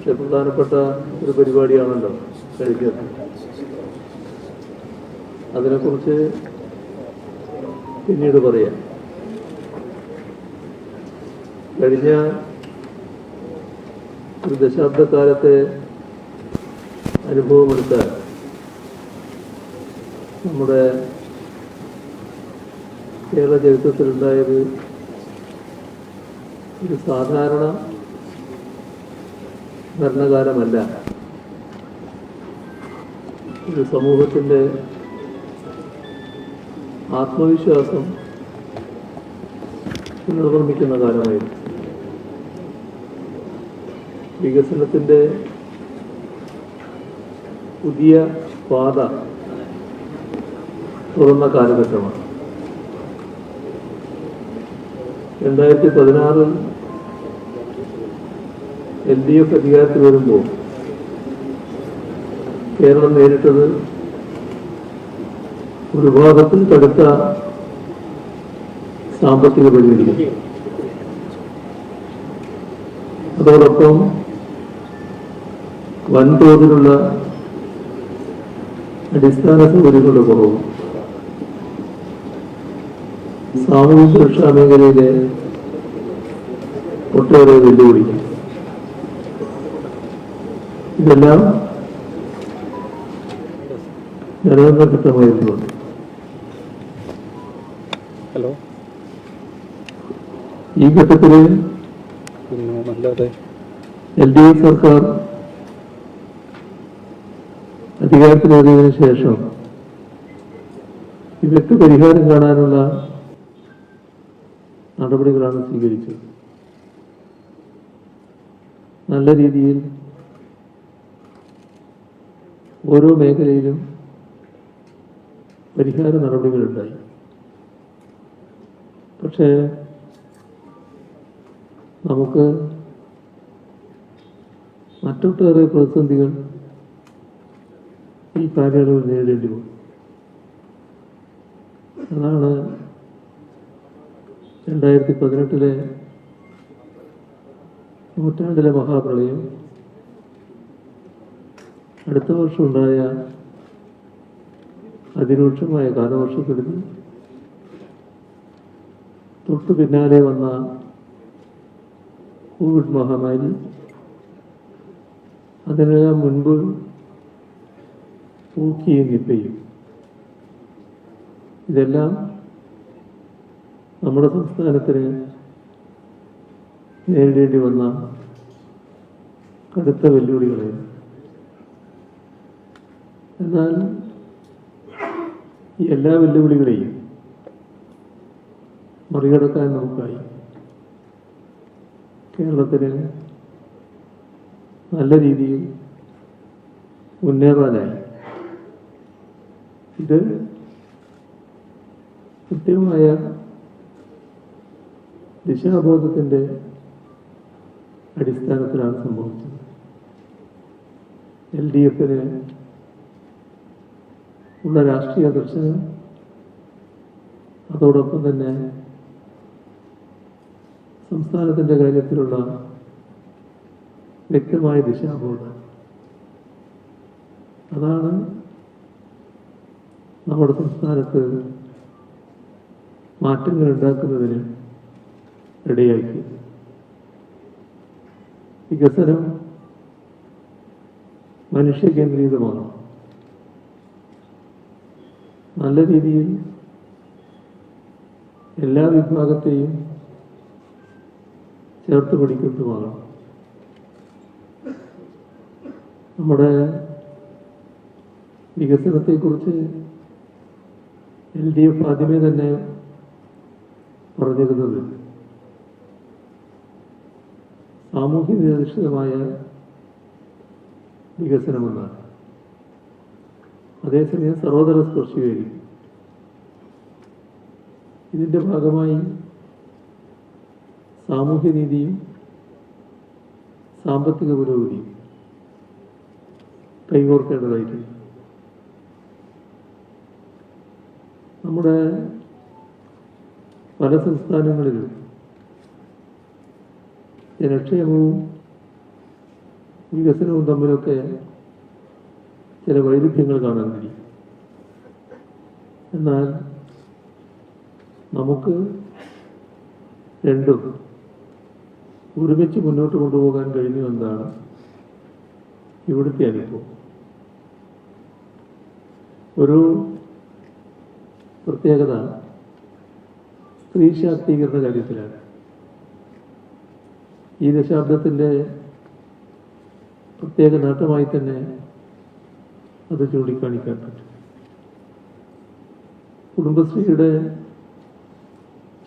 പക്ഷെ പ്രധാനപ്പെട്ട ഒരു പരിപാടിയാണല്ലോ കഴിഞ്ഞത്. അതിനെക്കുറിച്ച് പിന്നീട് പറയാം. കഴിഞ്ഞ ഒരു ദശാബ്ദക്കാലത്തെ അനുഭവമെടുത്താൽ നമ്മുടെ കേരള ചരിത്രത്തിലുണ്ടായത് ഒരു സാധാരണ ഭരണകാലമല്ല. ഒരു സമൂഹത്തിൻ്റെ ആത്മവിശ്വാസം പുനർനിർമ്മിക്കുന്ന കാലമായിരുന്നു. വികസനത്തിൻ്റെ പുതിയ പാത തുറന്ന കാലഘട്ടമാണ്. 2016 LDF അധികാരത്തിൽ വരുമ്പോൾ കേരളം നേരിട്ടത് ഒരു ഭാഗത്തിൽ കടുത്ത സാമ്പത്തിക പരിമിതി, അതോടൊപ്പം വൻതോതിലുള്ള അടിസ്ഥാന സൗകര്യങ്ങളുടെ കുറവ്, സാമൂഹ്യ സുരക്ഷാ മേഖലയിലെ ഒട്ടേറെ വെല്ലുവിളി, ഇതെല്ലാം നിലനിന്ന ഘട്ടമായിരുന്നുണ്ട്. ഈ ഘട്ടത്തിൽ LDF സർക്കാർ അധികാരത്തിലേറിയതിനു ശേഷം ഇവയ്ക്ക് പരിഹാരം കാണാനുള്ള നടപടികളാണ് സ്വീകരിച്ചത്. നല്ല രീതിയിൽ ഓരോ മേഖലയിലും പരിഹാര നടപടികളുണ്ടായി. പക്ഷേ നമുക്ക് മറ്റൊട്ടേറെ പ്രതിസന്ധികൾ ഈ കാലയളവിൽ നേരിടേണ്ടി വന്നു. അതാണ് 2018 നൂറ്റാണ്ടിലെ മഹാപ്രളയം, അടുത്ത വർഷം ഉണ്ടായ അതിരൂക്ഷമായ കാലവർഷക്കെടുതി, തൊട്ടു പിന്നാലെ വന്ന കോവിഡ് മഹാമാരി, അതിനെല്ലാം മുൻപ് പൂക്കിയും നിപ്പയും, ഇതെല്ലാം നമ്മുടെ സംസ്ഥാനത്തിന് നേരിടേണ്ടി വന്ന കടുത്ത വെല്ലുവിളികളായിരുന്നു. എന്നാൽ ഈ എല്ലാ വെല്ലുവിളികളെയും മറികടക്കാൻ നമുക്കായി. കേരളത്തിന് നല്ല രീതിയിൽ മുന്നേറാനായി. ഇത് കൃത്യമായ ദിശാബോധത്തിൻ്റെ അടിസ്ഥാനത്തിലാണ് സംഭവിച്ചത്. LDFന് ഉള്ള രാഷ്ട്രീയ ദർശനം, അതോടൊപ്പം തന്നെ സംസ്ഥാനത്തിൻ്റെ കാര്യത്തിലുള്ള വ്യക്തമായ ദിശാബോധം, അതാണ് നമ്മുടെ സംസ്ഥാനത്ത് മാറ്റങ്ങൾ ഉണ്ടാക്കുന്നതിന് ഇടയാക്കി. വികസനം മനുഷ്യകേന്ദ്രീകൃതമാണ്. നല്ല രീതിയിൽ എല്ലാ വിഭാഗത്തെയും ചേർത്ത് പിടിക്കുന്നതുമാണ്. നമ്മുടെ വികസനത്തെക്കുറിച്ച് LDF ആദ്യമേ തന്നെ പറഞ്ഞിരുന്നത് സാമൂഹ്യനിരധിഷ്ഠിതമായ വികസനമെന്നാണ്. അതേസമയം സർവതല സ്പർശിയായിരിക്കും. ഇതിൻ്റെ ഭാഗമായി സാമൂഹ്യനീതിയും സാമ്പത്തിക പുരോഗതിയും കൈകോർക്കേണ്ടതായിട്ടുണ്ട്. നമ്മുടെ പല സംസ്ഥാനങ്ങളിലും ജനക്ഷേമവും വികസനവും തമ്മിലൊക്കെ ചില വൈരുദ്ധ്യങ്ങൾ കാണാൻ കഴിയും. എന്നാൽ നമുക്ക് രണ്ടും ഒരുമിച്ച് മുന്നോട്ട് കൊണ്ടുപോകാൻ കഴിഞ്ഞു എന്നതാണ് ഇവിടുത്തെ അനുഭവം. ഒരു പ്രത്യേകത സ്ത്രീ ശാക്തീകരണ കാര്യത്തിലാണ്. ഈ ദശാബ്ദത്തിൻ്റെ പ്രത്യേക നേട്ടമായി തന്നെ അത് ചൂണ്ടിക്കാണിക്കാൻ പറ്റും. കുടുംബശ്രീയുടെ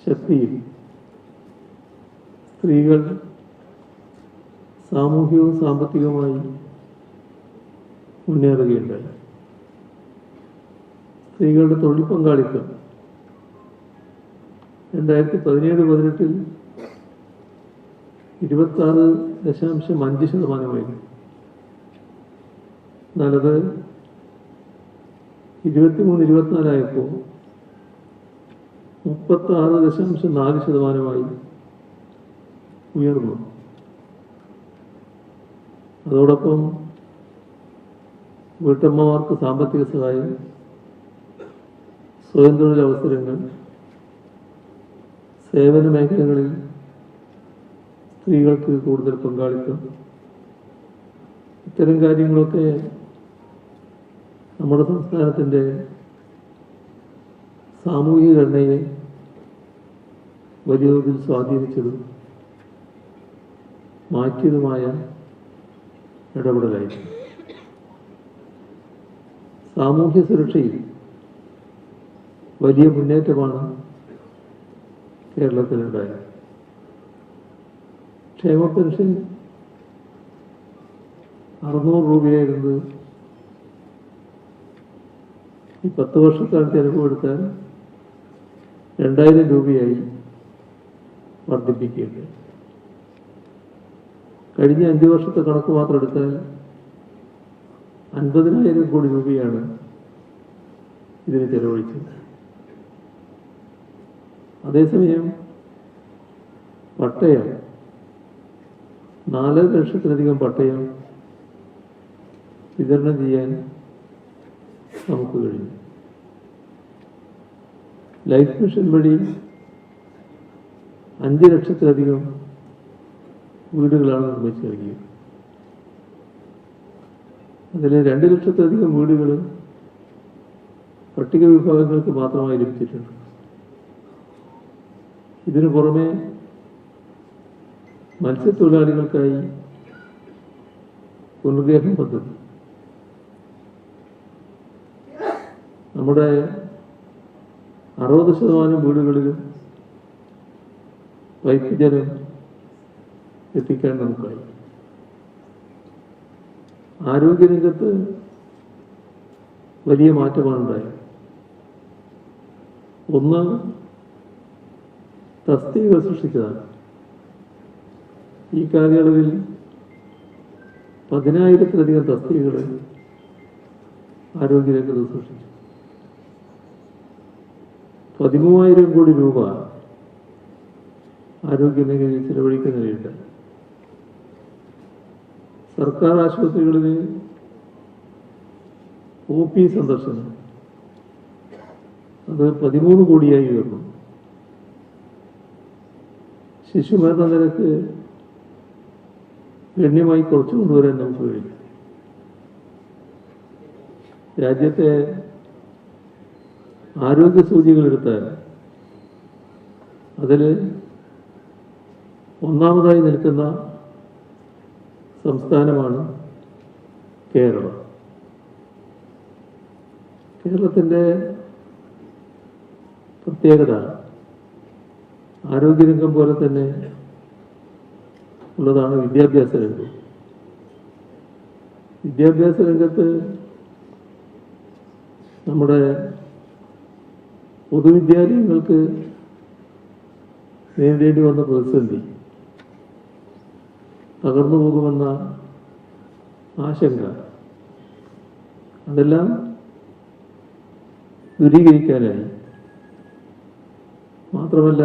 ശക്തിയിൽ സ്ത്രീകൾ സാമൂഹികവും സാമ്പത്തികവുമായി മുന്നേറുകയുണ്ടായി. സ്ത്രീകളുടെ തൊഴിൽ പങ്കാളിത്തം 2017-18 26.5%. എന്നാലത് 23-24 36.4% ഉയർന്നു. അതോടൊപ്പം വീട്ടമ്മമാർക്ക് സാമ്പത്തിക സഹായം, സ്വയം തൊഴിലവസരങ്ങൾ, സേവന മേഖലകളിൽ സ്ത്രീകൾക്ക് കൂടുതൽ പങ്കാളിത്തം, ഇത്തരം കാര്യങ്ങളൊക്കെ നമ്മുടെ സംസ്ഥാനത്തിൻ്റെ സാമൂഹിക ഘടനയെ വലിയ തോതിൽ സ്വാധീനിച്ചതും മാറ്റിയതുമായ ഇടപെടലായിരുന്നു. സാമൂഹ്യ സുരക്ഷയിൽ വലിയ മുന്നേറ്റമാണ് കേരളത്തിലുണ്ടായത്. ക്ഷേമ പെൻഷൻ 600 രൂപയായിരുന്നത് ഈ 10 വർഷക്കാലത്ത് അനുഭവമെടുത്താൽ 2000 രൂപയായി വർദ്ധിപ്പിക്കുകയുണ്ട്. കഴിഞ്ഞ 5 വർഷത്തെ കണക്ക് മാത്രം എടുത്താൽ 50,000 കോടി രൂപയാണ് ഇതിന് ചെലവഴിച്ചത്. അതേസമയം പട്ടയം 4 ലക്ഷത്തിലധികം പട്ടയം വിതരണം ചെയ്യാൻ നമുക്ക് കഴിഞ്ഞു. ലൈഫ് മിഷൻ വഴി 5 ലക്ഷത്തിലധികം വീടുകളാണ് നിർമ്മിച്ചു നൽകിയത്. അതിൽ 2 ലക്ഷത്തിലധികം വീടുകൾ പട്ടിക വിഭാഗങ്ങൾക്ക് മാത്രമായി ലഭിച്ചിട്ടുണ്ട്. ഇതിനു പുറമെ മത്സ്യത്തൊഴിലാളികൾക്കായി പുനർഗേഹം പദ്ധതി, നമ്മുടെ 60% വീടുകളിലും പൈപ്പ് ജലം എത്തിക്കാൻ നമുക്കായി. ആരോഗ്യരംഗത്ത് വലിയ മാറ്റമാണ് ഉണ്ടായത്. ഒന്ന്, തസ്തിക സൃഷ്ടിച്ചതാണ്. ഈ കാലയളവിൽ 10,000-ലധികം തസ്തികകൾ ആരോഗ്യരംഗത്ത് സൃഷ്ടിച്ചു. 13,000 കോടി രൂപ ആരോഗ്യമേഖലയിൽ ചെലവഴിക്കുന്നതിനുണ്ട്. സർക്കാർ ആശുപത്രികളിൽ OP സന്ദർശനം അത് 13 കോടിയായി ഉയർന്നു. ശിശുമരണ നിരക്ക് ഗണ്യമായി കുറച്ചു കൊണ്ടുവരാൻ നമുക്ക് കഴിയും. രാജ്യത്തെ ആരോഗ്യ സൂചികളെടുത്താൽ അതിൽ ഒന്നാമതായി നിൽക്കുന്ന സംസ്ഥാനമാണ് കേരളം. കേരളത്തിൻ്റെ പ്രത്യേകത ആരോഗ്യരംഗം പോലെ തന്നെ ഉള്ളതാണ് വിദ്യാഭ്യാസ രംഗം. വിദ്യാഭ്യാസ രംഗത്ത് നമ്മുടെ പൊതുവിദ്യാലയങ്ങൾക്ക് നേരിടേണ്ടി വന്ന പ്രതിസന്ധി, തകർന്നു പോകുമെന്ന ആശങ്ക, അതെല്ലാം ദൂരീകരിക്കാനായി. മാത്രമല്ല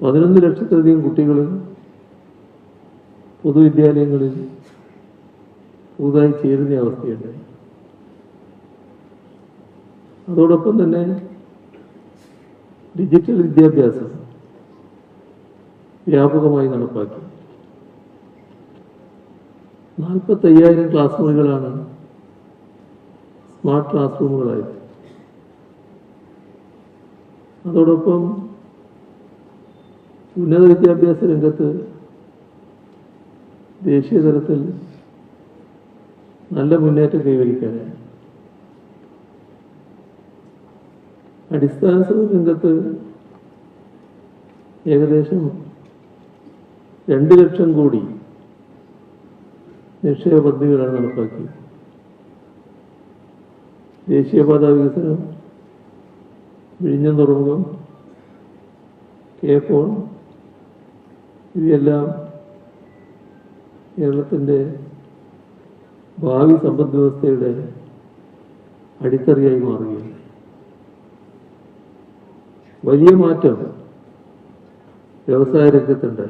11 ലക്ഷത്തിലധികം കുട്ടികൾ പൊതുവിദ്യാലയങ്ങളിൽ പുതുതായി ചേരുന്ന അവസ്ഥയുണ്ടായി. അതോടൊപ്പം തന്നെ ഡിജിറ്റൽ വിദ്യാഭ്യാസം വ്യാപകമായി നടപ്പാക്കി. 45,000 ക്ലാസ് മുറികളാണ് സ്മാർട്ട് ക്ലാസ് റൂമുകളായത്. അതോടൊപ്പം ഉന്നത വിദ്യാഭ്യാസ രംഗത്ത് ദേശീയ തലത്തിൽ നല്ല മുന്നേറ്റം കൈവരിക്കാനായി. അടിസ്ഥാന സൗകര്യ രംഗത്ത് ഏകദേശം 2 ലക്ഷം കോടി നിക്ഷേപ പദ്ധതികളാണ് നടപ്പാക്കിയത്. ദേശീയപാത വികസനം, വിഴിഞ്ഞം തുറമുഖം, കേപ്പോൾ, ഇവയെല്ലാം കേരളത്തിൻ്റെ ഭാവി സമ്പദ് വ്യവസ്ഥയുടെ അടിത്തറയായി മാറുകയാണ്. വലിയ മാറ്റം വ്യവസായ രംഗത്തുണ്ട്.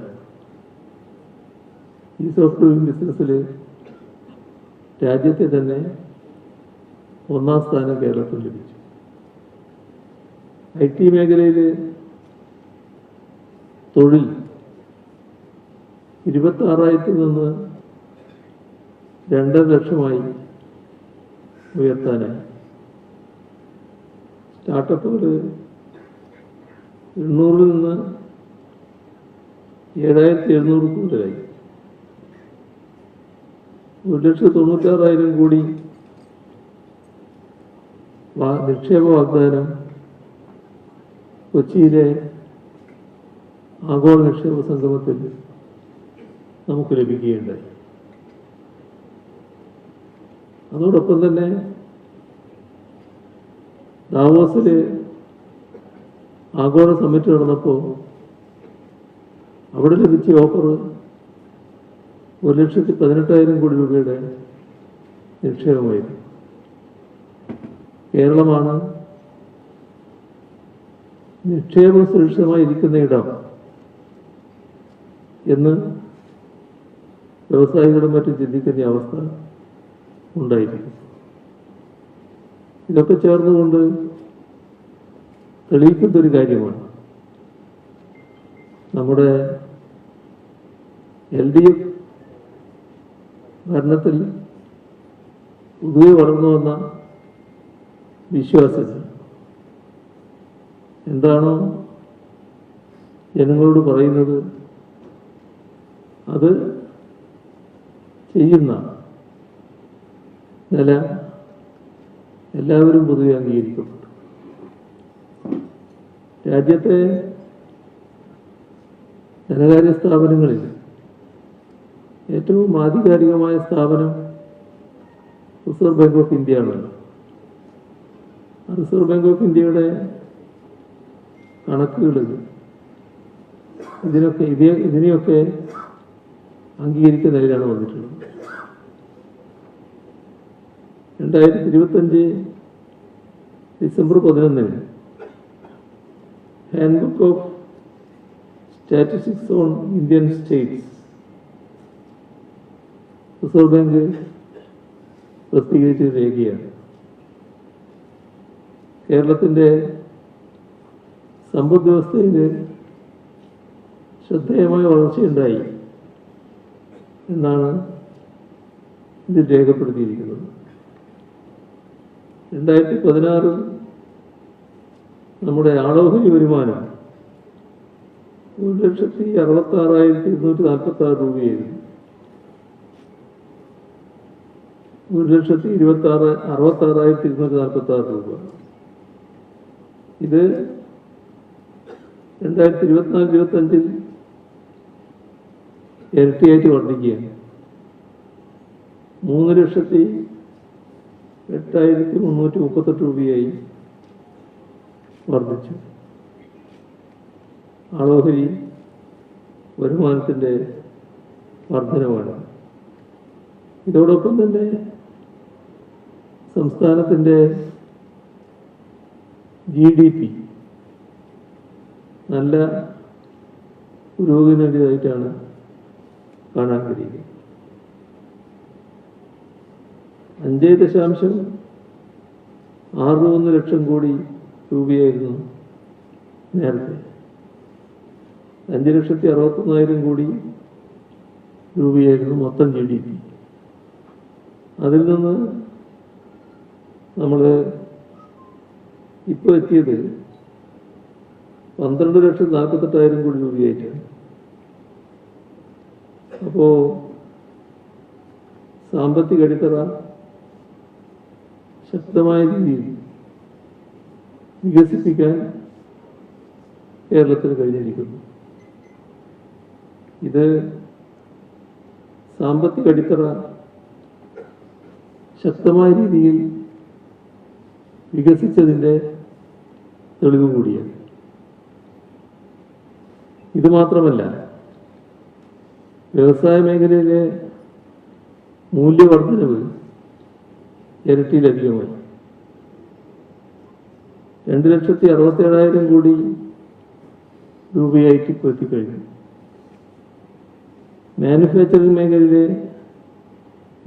ഈസ് ഓഫ് ഡൂയിങ് ബിസിനസ്സിൽ രാജ്യത്തെ തന്നെ 1ാം സ്ഥാനം കേരളത്തിൽ ലഭിച്ചു. IT മേഖലയിൽ തൊഴിൽ 26,000 നിന്ന് 2.5 ലക്ഷമായി ഉയർത്താനായി. സ്റ്റാർട്ടപ്പുകൾ 800 നിന്ന് 7,700 കൂടുതലായി. 1,96,000 കോടി നിക്ഷേപ വാഗ്ദാനം കൊച്ചിയിലെ ആഗോള നിക്ഷേപ സംഗമത്തിൽ നമുക്ക് ലഭിക്കുകയുണ്ടായി. അതോടൊപ്പം തന്നെ ദാവോസിൽ ആഗോള സമ്മിറ്റ് നടന്നപ്പോൾ അവിടെ ലഭിച്ച ഓഫർ 1,18,000 കോടി രൂപയുടെ നിക്ഷേപമായിരുന്നു. കേരളമാണ് നിക്ഷേപ സുരക്ഷിതമായിരിക്കുന്ന ഇടം എന്ന് വ്യവസായികളും മറ്റും ചിന്തിക്കുന്ന അവസ്ഥ ഉണ്ടായിരിക്കും. ഇതൊക്കെ ചേർന്നുകൊണ്ട് തെളിയിക്കുന്നൊരു കാര്യമാണ് നമ്മുടെ LDF ഭരണത്തിൽ പൊതുവെ വളർന്നു വന്ന വിശ്വാസ്യത. എന്താണോ ജനങ്ങളോട് പറയുന്നത് അത് ചെയ്യുന്ന നില എല്ലാവരും പൊതുവെ അംഗീകരിക്കപ്പെട്ടു. രാജ്യത്തെ ധനകാര്യ സ്ഥാപനങ്ങളിൽ ഏറ്റവും ആധികാരികമായ സ്ഥാപനം റിസർവ് ബാങ്ക് ഓഫ് ഇന്ത്യ ആണല്ലോ. റിസർവ് ബാങ്ക് ഓഫ് ഇന്ത്യയുടെ കണക്കുകൾ ഇതിനെയൊക്കെ അംഗീകരിക്കുന്ന നിലയിലാണ് വന്നിട്ടുള്ളത്. 2025 December 11 handbook of statistics on Indian States reserve bank പ്രസിദ്ധീകരിച്ച രേഖയാണ്. കേരളത്തിൻ്റെ സമ്പദ് വ്യവസ്ഥയിൽ ശ്രദ്ധേയമായ വളർച്ചയുണ്ടായി എന്നാണ് ഇതിൽ രേഖപ്പെടുത്തിയിരിക്കുന്നത്. 2016 നമ്മുടെ ആളോഹരി വരുമാനം 1,66,246 രൂപയായിരുന്നു. 1,66,246 രൂപ. ഇത് 2024-25 ഇരട്ടിയായിട്ട് വർദ്ധിക്കുകയാണ്. 3,08,338 രൂപയായി വർദ്ധിച്ചു. ആളോഹരി വരുമാനത്തിൻ്റെ വർധനമാണ്. ഇതോടൊപ്പം തന്നെ സംസ്ഥാനത്തിൻ്റെ GDP നല്ല പുരോഗതി നേടിയതായിട്ടാണ് കാണാൻ കഴിയും. 5.63 ലക്ഷം കോടി രൂപയായിരുന്നു നേരത്തെ. 5,61,000 കോടി രൂപയായിരുന്നു മൊത്തം GDP. അതിൽ നിന്ന് നമ്മൾ ഇപ്പോൾ എത്തിയത് 12,48,000 കോടി രൂപയായിട്ടാണ്. അപ്പോൾ സാമ്പത്തിക അടിത്തറ ശക്തമായ രീതിയിൽ വികസിപ്പിക്കാൻ കേരളത്തിന് കഴിഞ്ഞിരിക്കുന്നു. ഇത് സാമ്പത്തിക അടിത്തറ ശക്തമായ രീതിയിൽ വികസിച്ചതിൻ്റെ തെളിവ് കൂടിയാണ്. ഇത് മാത്രമല്ല, വ്യവസായ മേഖലയിലെ മൂല്യവർദ്ധനവ് ഇരട്ടിയിലധികമായി. 2,67,000 കോടി രൂപയായിട്ട് ഇപ്പോൾ എത്തിക്കഴിഞ്ഞു. മാനുഫാക്ചറിംഗ് മേഖലയിലെ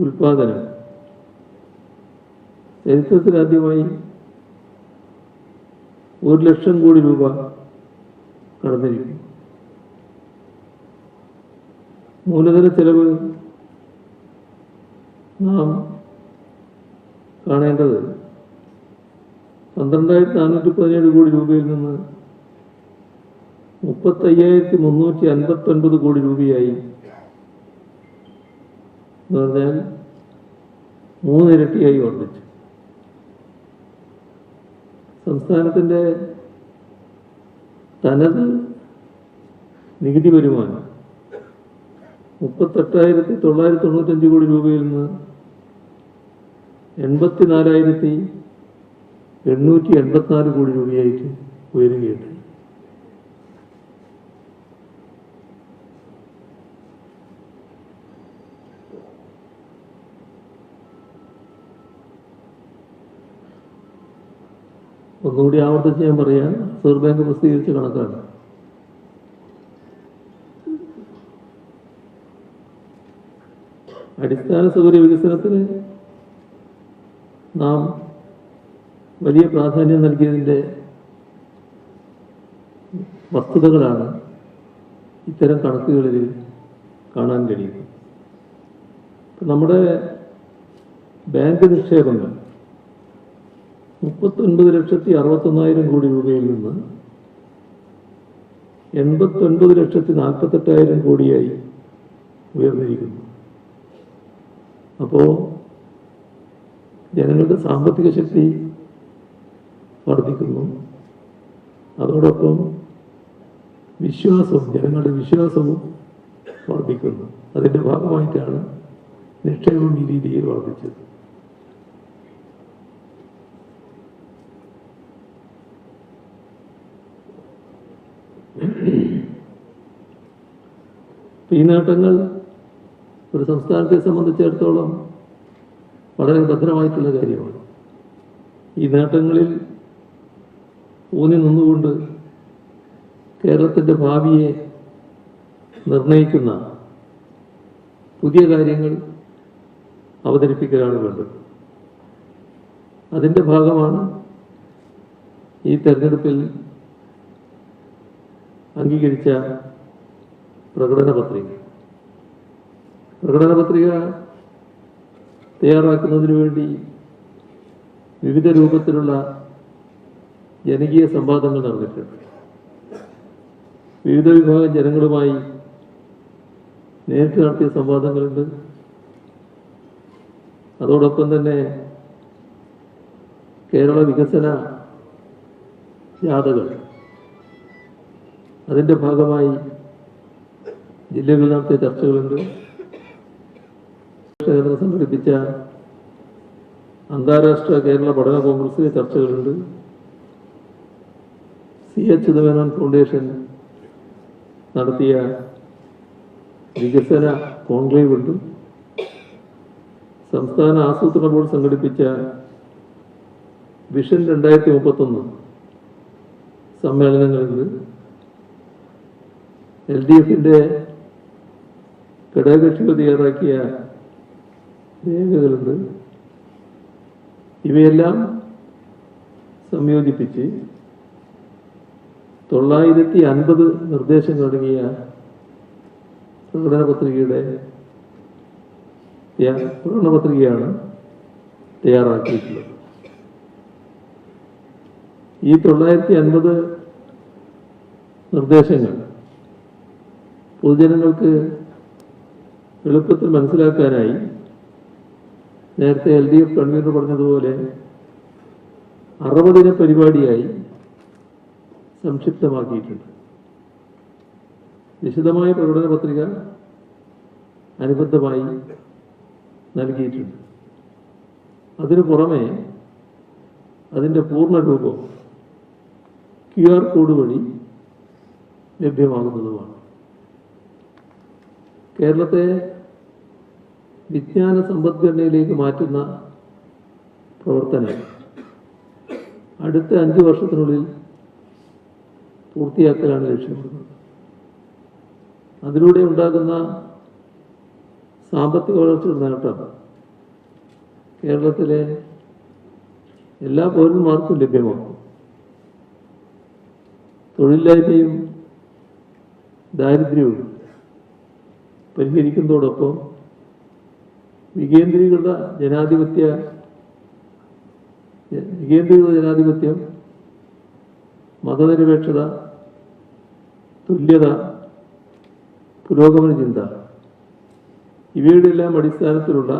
ഉൽപാദനം ചരിത്രത്തിലാദ്യമായി 1,00,000 കോടി രൂപ കടന്നിരിക്കുന്നു. മൂലധന ചെലവ് നാം കാണേണ്ടത് 12,417 കോടി രൂപയിൽ നിന്ന് 35,359 കോടി രൂപയായി. എന്ന് പറഞ്ഞാൽ 3 ഇരട്ടിയായി വർദ്ധിച്ചു. സംസ്ഥാനത്തിൻ്റെ തനത് നികുതി വരുമാനം 38,995 കോടി രൂപയിൽ നിന്ന് 84,884 കോടി രൂപയായിട്ട് ഉയരുകയുണ്ടായി. ഒന്നുകൂടി ആവർത്തിച്ച് ഞാൻ പറയാം, റിസർവ് ബാങ്ക് പ്രസിദ്ധീകരിച്ച കണക്കാണ്. അടിസ്ഥാന സൗകര്യ വികസനത്തിന് നാം വലിയ പ്രാധാന്യം നൽകിയതിൻ്റെ വസ്തുതകളാണ് ഇത്തരം കണക്കുകളിൽ കാണാൻ കഴിയുന്നത്. നമ്മുടെ ബാങ്ക് നിക്ഷേപങ്ങൾ 39,61,000 കോടി രൂപയിൽ നിന്ന് 89,48,000 കോടിയായി ഉയർന്നിരിക്കുന്നു. അപ്പോൾ ജനങ്ങളുടെ സാമ്പത്തിക ശക്തി വർദ്ധിക്കുന്നു. അതോടൊപ്പം ജനങ്ങളുടെ വിശ്വാസവും വർദ്ധിക്കുന്നു. അതിൻ്റെ ഭാഗമായിട്ടാണ് നിക്ഷേപം ഈ രീതിയിൽ വർദ്ധിച്ചത്. ഈ നേട്ടങ്ങൾ ഒരു സംസ്ഥാനത്തെ സംബന്ധിച്ചിടത്തോളം വളരെ ഭദ്രമായിട്ടുള്ള കാര്യമാണ്. ഈ നേട്ടങ്ങളിൽ ഊന്നി നിന്നുകൊണ്ട് കേരളത്തിൻ്റെ ഭാവിയെ നിർണയിക്കുന്ന പുതിയ കാര്യങ്ങൾ അവതരിപ്പിക്കലാണ് വേണ്ടത്. അതിൻ്റെ ഭാഗമാണ് ഈ തെരഞ്ഞെടുപ്പിൽ അംഗീകരിച്ച പ്രകടന പത്രിക തയ്യാറാക്കുന്നതിന് വേണ്ടി വിവിധ രൂപത്തിലുള്ള ജനകീയ സംവാദങ്ങൾ നടന്നിട്ടുണ്ട്. വിവിധ വിഭാഗം ജനങ്ങളുമായി നേരിട്ട് നടത്തിയ സംവാദങ്ങളുണ്ട്. അതോടൊപ്പം തന്നെ കേരള വികസന ജാഥകൾ, അതിൻ്റെ ഭാഗമായി ജില്ലകളിൽ നടത്തിയ ചർച്ചകളുണ്ട്. സംഘടിപ്പിച്ച അന്താരാഷ്ട്ര കേരള പഠന കോൺഗ്രസിലെ ചർച്ചകളുണ്ട്. CH ചിദംബരം ഫൗണ്ടേഷൻ നടത്തിയ വികസന കോൺക്ലേവ് ഉണ്ട്. സംസ്ഥാന ആസൂത്രണ ബോർഡ് സംഘടിപ്പിച്ച വിഷൻ 2031 സമ്മേളനങ്ങളുണ്ട്. LDFിൻ്റെ ഘടകകക്ഷികൾ തയ്യാറാക്കിയ രേഖകളുണ്ട്. ഇവയെല്ലാം സംയോജിപ്പിച്ച് 950 നിർദ്ദേശങ്ങളടങ്ങിയ പ്രകടന പത്രികയാണ് തയ്യാറാക്കിയിട്ടുള്ളത്. ഈ 950 നിർദ്ദേശങ്ങൾ പൊതുജനങ്ങൾക്ക് എളുപ്പത്തിൽ മനസ്സിലാക്കാനായി നേരത്തെ LDF കൺവീനർ പറഞ്ഞതുപോലെ 60 പരിപാടിയായി സംക്ഷിപ്തമാക്കിയിട്ടുണ്ട്. വിശദമായ പ്രകടന പത്രിക അനുബന്ധമായി നൽകിയിട്ടുണ്ട്. അതിനു പുറമെ അതിൻ്റെ പൂർണ്ണരൂപം QR കോഡ് വഴി ലഭ്യമാകുന്നതുമാണ്. കേരളത്തെ വിജ്ഞാന സമ്പദ്ഘടനയിലേക്ക് മാറ്റുന്ന പ്രവർത്തനം അടുത്ത 5 വർഷത്തിനുള്ളിൽ പൂർത്തിയാക്കലാണ് ലക്ഷ്യമിടുന്നത്. അതിലൂടെ ഉണ്ടാകുന്ന സാമ്പത്തിക വളർച്ചയുടെ നേട്ടം കേരളത്തിലെ എല്ലാ പൗരന്മാർക്കും ലഭ്യമാക്കും. തൊഴിലില്ലായ്മയും ദാരിദ്ര്യവും പരിഹരിക്കുന്നതോടൊപ്പം വികേന്ദ്രീകൃത ജനാധിപത്യം, മതനിരപേക്ഷത, തുല്യത, പുരോഗമന ചിന്ത ഇവയുടെ എല്ലാം അടിസ്ഥാനത്തിലുള്ള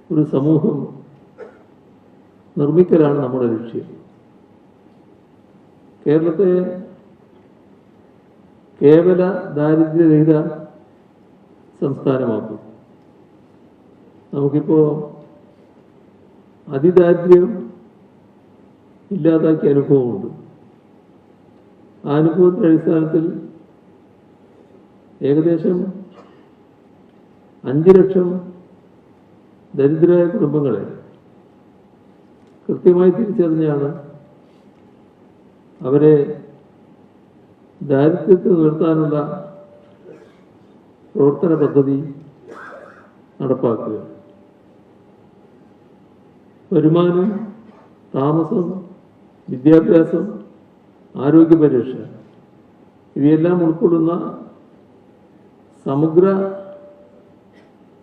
ഒരു സമൂഹം നിർമ്മിക്കലാണ് നമ്മുടെ ലക്ഷ്യം. കേരളത്തെ കേവല ദാരിദ്ര്യരഹിത സംസ്ഥാനമാക്കും. നമുക്കിപ്പോൾ അതിദാരിദ്ര്യം ഇല്ലാതാക്കിയ അനുഭവമുണ്ട്. ആ അനുഭവത്തിൻ്റെ അടിസ്ഥാനത്തിൽ ഏകദേശം 5 ലക്ഷം ദരിദ്രരായ കുടുംബങ്ങളെ കൃത്യമായി തിരിച്ചറിഞ്ഞാണ് അവരെ ദാരിദ്ര്യത്തിൽ നിർത്താനുള്ള പ്രവർത്തന പദ്ധതി നടപ്പാക്കുക. വരുമാനം, താമസം, വിദ്യാഭ്യാസം, ആരോഗ്യ പരിരക്ഷ ഇവയെല്ലാം ഉൾക്കൊള്ളുന്ന സമഗ്ര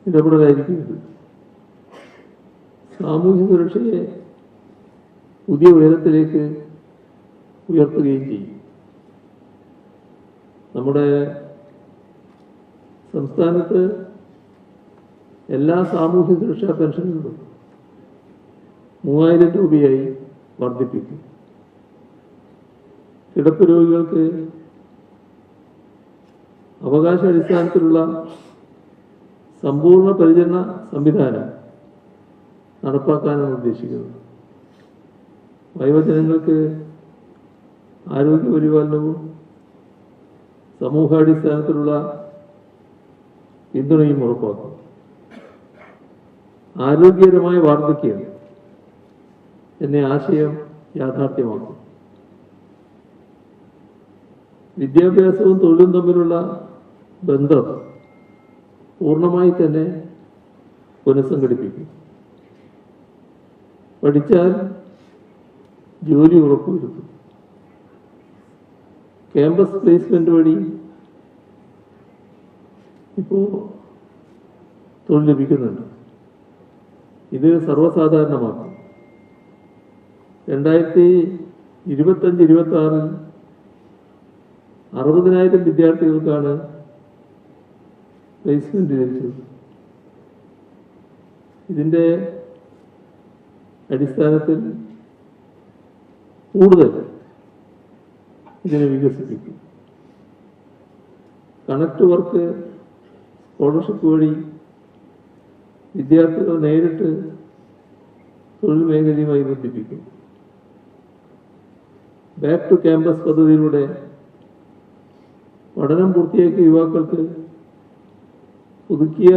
ഇടപെടലായിരിക്കും ഇത്. സാമൂഹ്യ സുരക്ഷയെ പുതിയ ഉയരത്തിലേക്ക് ഉയർത്തുകയും ചെയ്യും. നമ്മുടെ സംസ്ഥാനത്ത് എല്ലാ സാമൂഹ്യ സുരക്ഷാ പെൻഷനുകളും 3000 രൂപയായി വർദ്ധിപ്പിക്കും. കിടപ്പ് രോഗികൾക്ക് അവകാശാടിസ്ഥാനത്തിലുള്ള സമ്പൂർണ്ണ പരിചരണ സംവിധാനം നടപ്പാക്കാനാണ് ഉദ്ദേശിക്കുന്നത്. വയോജനങ്ങൾക്ക് ആരോഗ്യ പരിപാലനവും സമൂഹാടിസ്ഥാനത്തിലുള്ള പിന്തുണയും ഉറപ്പാക്കും. ആരോഗ്യകരമായ വാർദ്ധക്യം എന്ന ആശയം യാഥാർത്ഥ്യമാക്കും. വിദ്യാഭ്യാസവും തൊഴിലും തമ്മിലുള്ള ബന്ധം പൂർണ്ണമായി തന്നെ പുനഃസംഘടിപ്പിക്കും. പഠിച്ചാൽ ജോലി ഉറപ്പുവരുത്തും. ക്യാമ്പസ് പ്ലേസ്മെന്റ് വഴി ഇപ്പോൾ തൊഴിൽ ലഭിക്കുന്നുണ്ട്. ഇത് സർവ്വസാധാരണമാക്കും. 2025-26 60,000 വിദ്യാർത്ഥികൾക്കാണ് പ്ലേസ്മെന്റ് ലഭിച്ചത്. ഇതിൻ്റെ അടിസ്ഥാനത്തിൽ കൂടുതൽ ഇതിനെ വികസിപ്പിക്കും. കണക്ട് വർക്ക് സ്കോളർഷിപ്പ് വഴി വിദ്യാർത്ഥികൾ നേരിട്ട് തൊഴിൽ മേഖലയുമായി ബന്ധിപ്പിക്കും. ബാക്ക് ടു ക്യാമ്പസ് പദ്ധതിയിലൂടെ പഠനം പൂർത്തിയാക്കിയ യുവാക്കൾക്ക് പുതുക്കിയ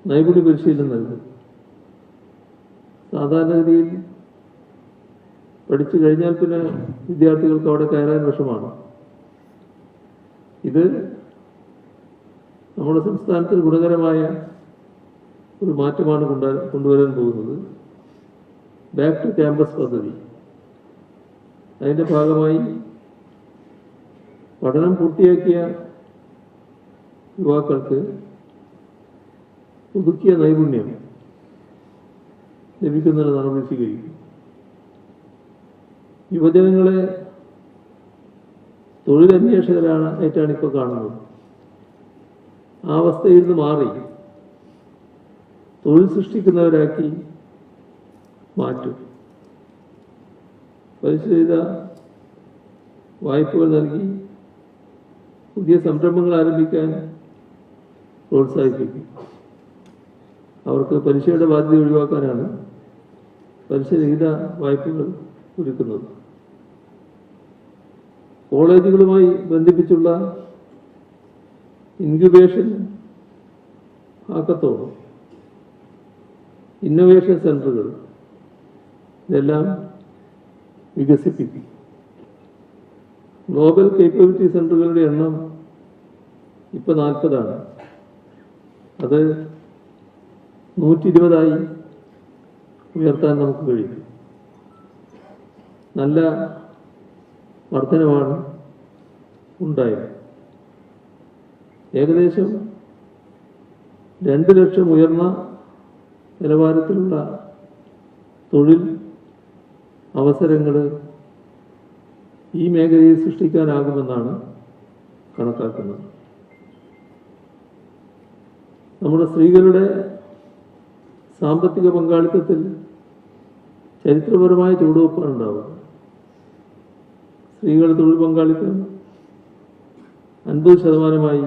നൈപുണ്യ പരിശീലനം നൽകും. സാധാരണഗതിയിൽ പഠിച്ചു കഴിഞ്ഞാൽ പിന്നെ വിദ്യാർത്ഥികൾക്ക് അവിടെ കയറാൻ വിഷമാണ്. ഇത് നമ്മുടെ സംസ്ഥാനത്തിന് ഗുണകരമായ ഒരു മാറ്റമാണ് കൊണ്ടുവരാൻ പോകുന്നത്. ബാക്ക് ടു ക്യാമ്പസ് പദ്ധതി. അതിൻ്റെ ഭാഗമായി പഠനം പൂർത്തിയാക്കിയ യുവാക്കൾക്ക് പുതുക്കിയ നൈപുണ്യം ലഭിക്കുന്നതിന് നടപടി സ്വീകരിക്കും. യുവജനങ്ങളെ തൊഴിലന്വേഷകരായിട്ടാണ് ഇപ്പോൾ കാണുന്നത്. ആ അവസ്ഥയിൽ നിന്ന് മാറി തൊഴിൽ സൃഷ്ടിക്കുന്നവരാക്കി മാറ്റും. പലിശ ചെയ്ത വായ്പകൾ നൽകി പുതിയ സംരംഭങ്ങൾ ആരംഭിക്കാൻ പ്രോത്സാഹിപ്പിക്കും. അവർക്ക് പലിശയുടെ ബാധ്യത ഒഴിവാക്കാനാണ് പലിശരഹിത വായ്പകൾ ഒരുക്കുന്നത്. കോളേജുകളുമായി ബന്ധിപ്പിച്ചുള്ള ഇൻക്യുബേഷൻ ഹാക്കത്തോൺ, ഇന്നൊവേഷൻ സെൻ്ററുകൾ ഇതെല്ലാം വികസിപ്പിക്കും. ഗ്ലോബൽ കേപ്പബിലിറ്റി സെൻ്ററുകളുടെ എണ്ണം ഇപ്പോൾ 40 അത് 120 ഉയർത്താൻ നമുക്ക് കഴിയും. നല്ല വർധനമാണ് ഉണ്ടായത്. ഏകദേശം 2 ലക്ഷം ഉയർന്ന നിലവാരത്തിലുള്ള തൊഴിൽ അവസരങ്ങൾ ഈ മേഖലയിൽ സൃഷ്ടിക്കാനാകുമെന്നാണ് കണക്കാക്കുന്നത്. നമ്മുടെ സ്ത്രീകളുടെ സാമ്പത്തിക പങ്കാളിത്തത്തിൽ ചരിത്രപരമായ ചുവടുവെപ്പാണ് ഉണ്ടാവുക. സ്ത്രീകളുടെ തൊഴിൽ പങ്കാളിത്തം 50%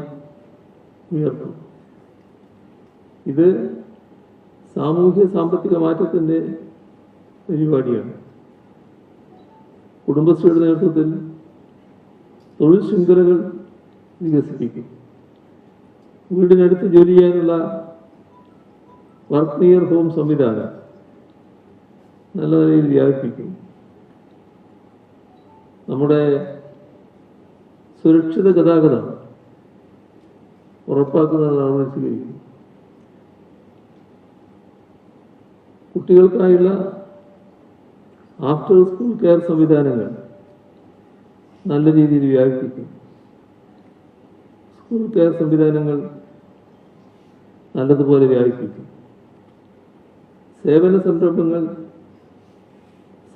ഉയർത്തും. ഇത് സാമൂഹ്യ സാമ്പത്തിക മാറ്റത്തിൻ്റെ പരിപാടിയാണ്. കുടുംബശ്രീയുടെ നേതൃത്വത്തിൽ തൊഴിൽ ശൃംഖലകൾ വികസിപ്പിക്കും. വീടിനടുത്ത് ജോലി ചെയ്യാനുള്ള വർക്ക് നിയർ ഹോം സംവിധാനം നല്ല നിലയിൽ വ്യാപിപ്പിക്കും. നമ്മുടെ സുരക്ഷിത ഗതാഗതം ഉറപ്പാക്കുന്ന നടപടി സ്വീകരിക്കും. കുട്ടികൾക്കായുള്ള ആഫ്റ്റർ സ്കൂൾ കെയർ സംവിധാനങ്ങൾ നല്ല രീതിയിൽ വ്യാപിപ്പിക്കും. സ്കൂൾ കെയർ സംവിധാനങ്ങൾ നല്ലതുപോലെ വ്യാപിപ്പിക്കും. സേവന സംരംഭങ്ങൾ,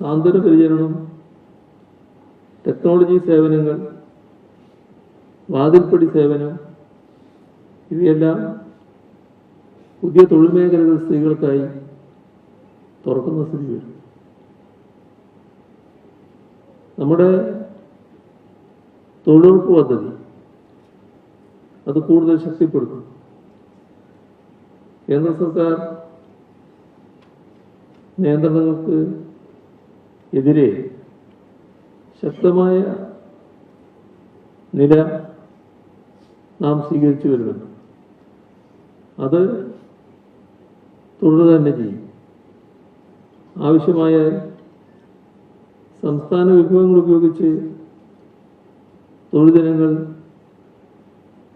സാന്ത്വന പരിചരണം, ടെക്നോളജി സേവനങ്ങൾ, വാതിൽപ്പടി സേവനം, ഇവയെല്ലാം പുതിയ തൊഴിൽ മേഖലകൾ സ്ത്രീകൾക്കായി തുറക്കുന്ന സ്ഥിതി വരും. നമ്മുടെ തൊഴിലുറപ്പ് പദ്ധതി അത് കൂടുതൽ ശക്തിപ്പെടുത്തും. കേന്ദ്ര സർക്കാർ നിയന്ത്രണങ്ങൾക്ക് എതിരെ ശക്തമായ നില നാം സ്വീകരിച്ചു വരുന്നുണ്ട്. അത് തുടരുക തന്നെ ചെയ്യും. ആവശ്യമായ സംസ്ഥാന വിഭവങ്ങൾ ഉപയോഗിച്ച് തൊഴിൽ ദിനങ്ങൾ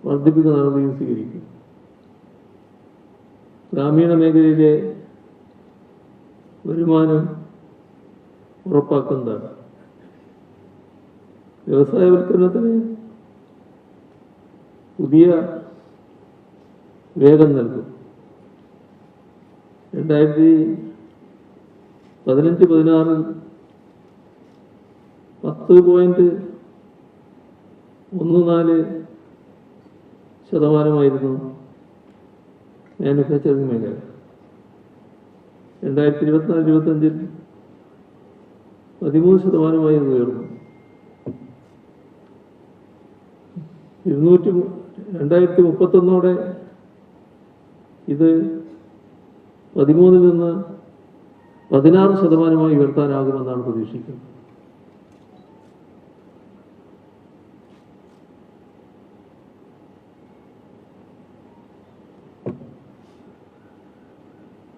വർദ്ധിപ്പിക്കുന്ന നടപടികൾ സ്വീകരിക്കും. ഗ്രാമീണ മേഖലയിലെ വരുമാനം ഉറപ്പാക്കുന്നതാണ്. വ്യവസായവൽക്കരണത്തിന് പുതിയ വേഗം നൽകും. 2015-16 10.14% മാനുഫാക്ചറിംഗ് മേഖല. 2024-25 13% ഉയർന്നു. 2031 ഇത് 13 നിന്ന് 16% ഉയർത്താനാകുമെന്നാണ് പ്രതീക്ഷിക്കുന്നത്.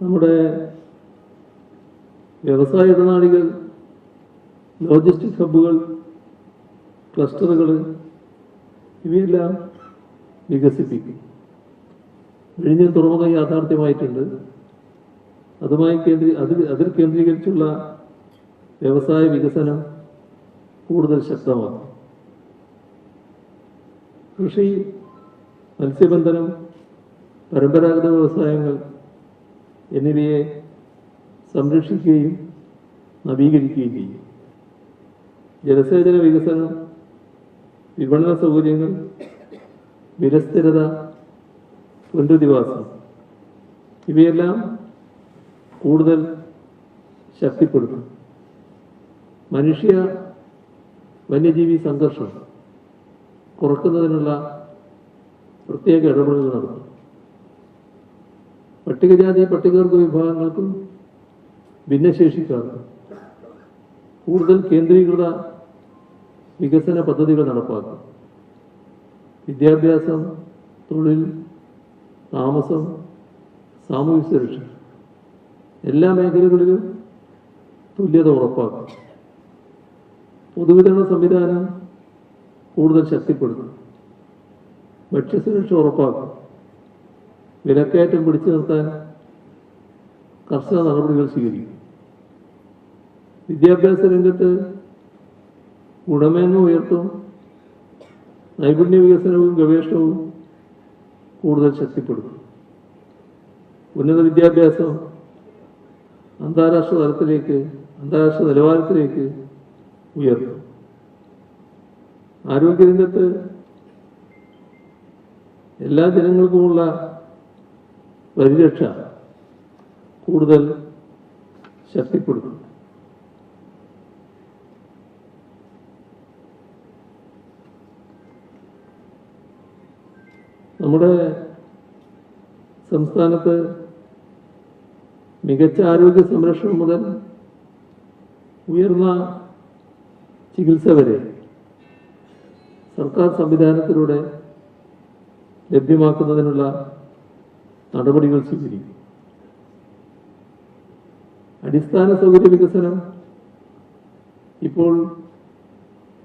നമ്മുടെ വ്യവസായ ഇടനാഴികൾ, ലോജിസ്റ്റിക് ഹബ്ബുകൾ, ക്ലസ്റ്ററുകൾ ഇവയെല്ലാം വികസിപ്പിക്കും. വിഴിഞ്ഞം തുറമുഖം യാഥാർത്ഥ്യമായിട്ടുണ്ട്. അതിൽ കേന്ദ്രീകരിച്ചുള്ള വ്യവസായ വികസനം കൂടുതൽ ശക്തമാക്കും. കൃഷി, മത്സ്യബന്ധനം, പരമ്പരാഗത വ്യവസായങ്ങൾ എന്നിവയെ സംരക്ഷിക്കുകയും നവീകരിക്കുകയും ചെയ്യും. ജലസേചന വികസനം, വിപണന സൗകര്യങ്ങൾ, വിലസ്ഥിരത, പുനരധിവാസം ഇവയെല്ലാം കൂടുതൽ ശക്തിപ്പെടുത്തും. മനുഷ്യ വന്യജീവി സംഘർഷം കുറക്കുന്നതിനുള്ള പ്രത്യേക ഇടപെടലുകൾ നടത്തും. പട്ടികജാതി പട്ടികവർഗ വിഭാഗങ്ങൾക്കും ഭിന്നശേഷിക്കാർക്കും കൂടുതൽ കേന്ദ്രീകൃത വികസന പദ്ധതികൾ നടപ്പാക്കും. വിദ്യാഭ്യാസം, തൊഴിൽ, താമസം, സാമൂഹ്യ സുരക്ഷ എല്ലാ മേഖലകളിലും തുല്യത ഉറപ്പാക്കും. പൊതുവിതരണ സംവിധാനം കൂടുതൽ ശക്തിപ്പെടുത്തും. ഭക്ഷ്യസുരക്ഷ ഉറപ്പാക്കും. വിലക്കയറ്റം പിടിച്ചു നിർത്താൻ കർശന നടപടികൾ സ്വീകരിക്കും. വിദ്യാഭ്യാസ രംഗത്ത് ഗുണമേന്മ ഉയർത്തും. നൈപുണ്യ വികസനവും ഗവേഷണവും കൂടുതൽ ശക്തിപ്പെടുത്തും. ഉന്നത വിദ്യാഭ്യാസം അന്താരാഷ്ട്ര നിലവാരത്തിലേക്ക് ഉയർത്തും. ആരോഗ്യരംഗത്ത് എല്ലാ ജനങ്ങൾക്കുമുള്ള പരിരക്ഷ കൂടുതൽ ശക്തിപ്പെടുത്തും. നമ്മുടെ സംസ്ഥാനത്ത് മികച്ച ആരോഗ്യ സംരക്ഷണം മുതൽ ഉയർന്ന ചികിത്സ വരെ സർക്കാർ സംവിധാനത്തിലൂടെ ലഭ്യമാക്കുന്നതിനുള്ള നടപടികൾ സ്വീകരിക്കും. അടിസ്ഥാന സൗകര്യ വികസനം ഇപ്പോൾ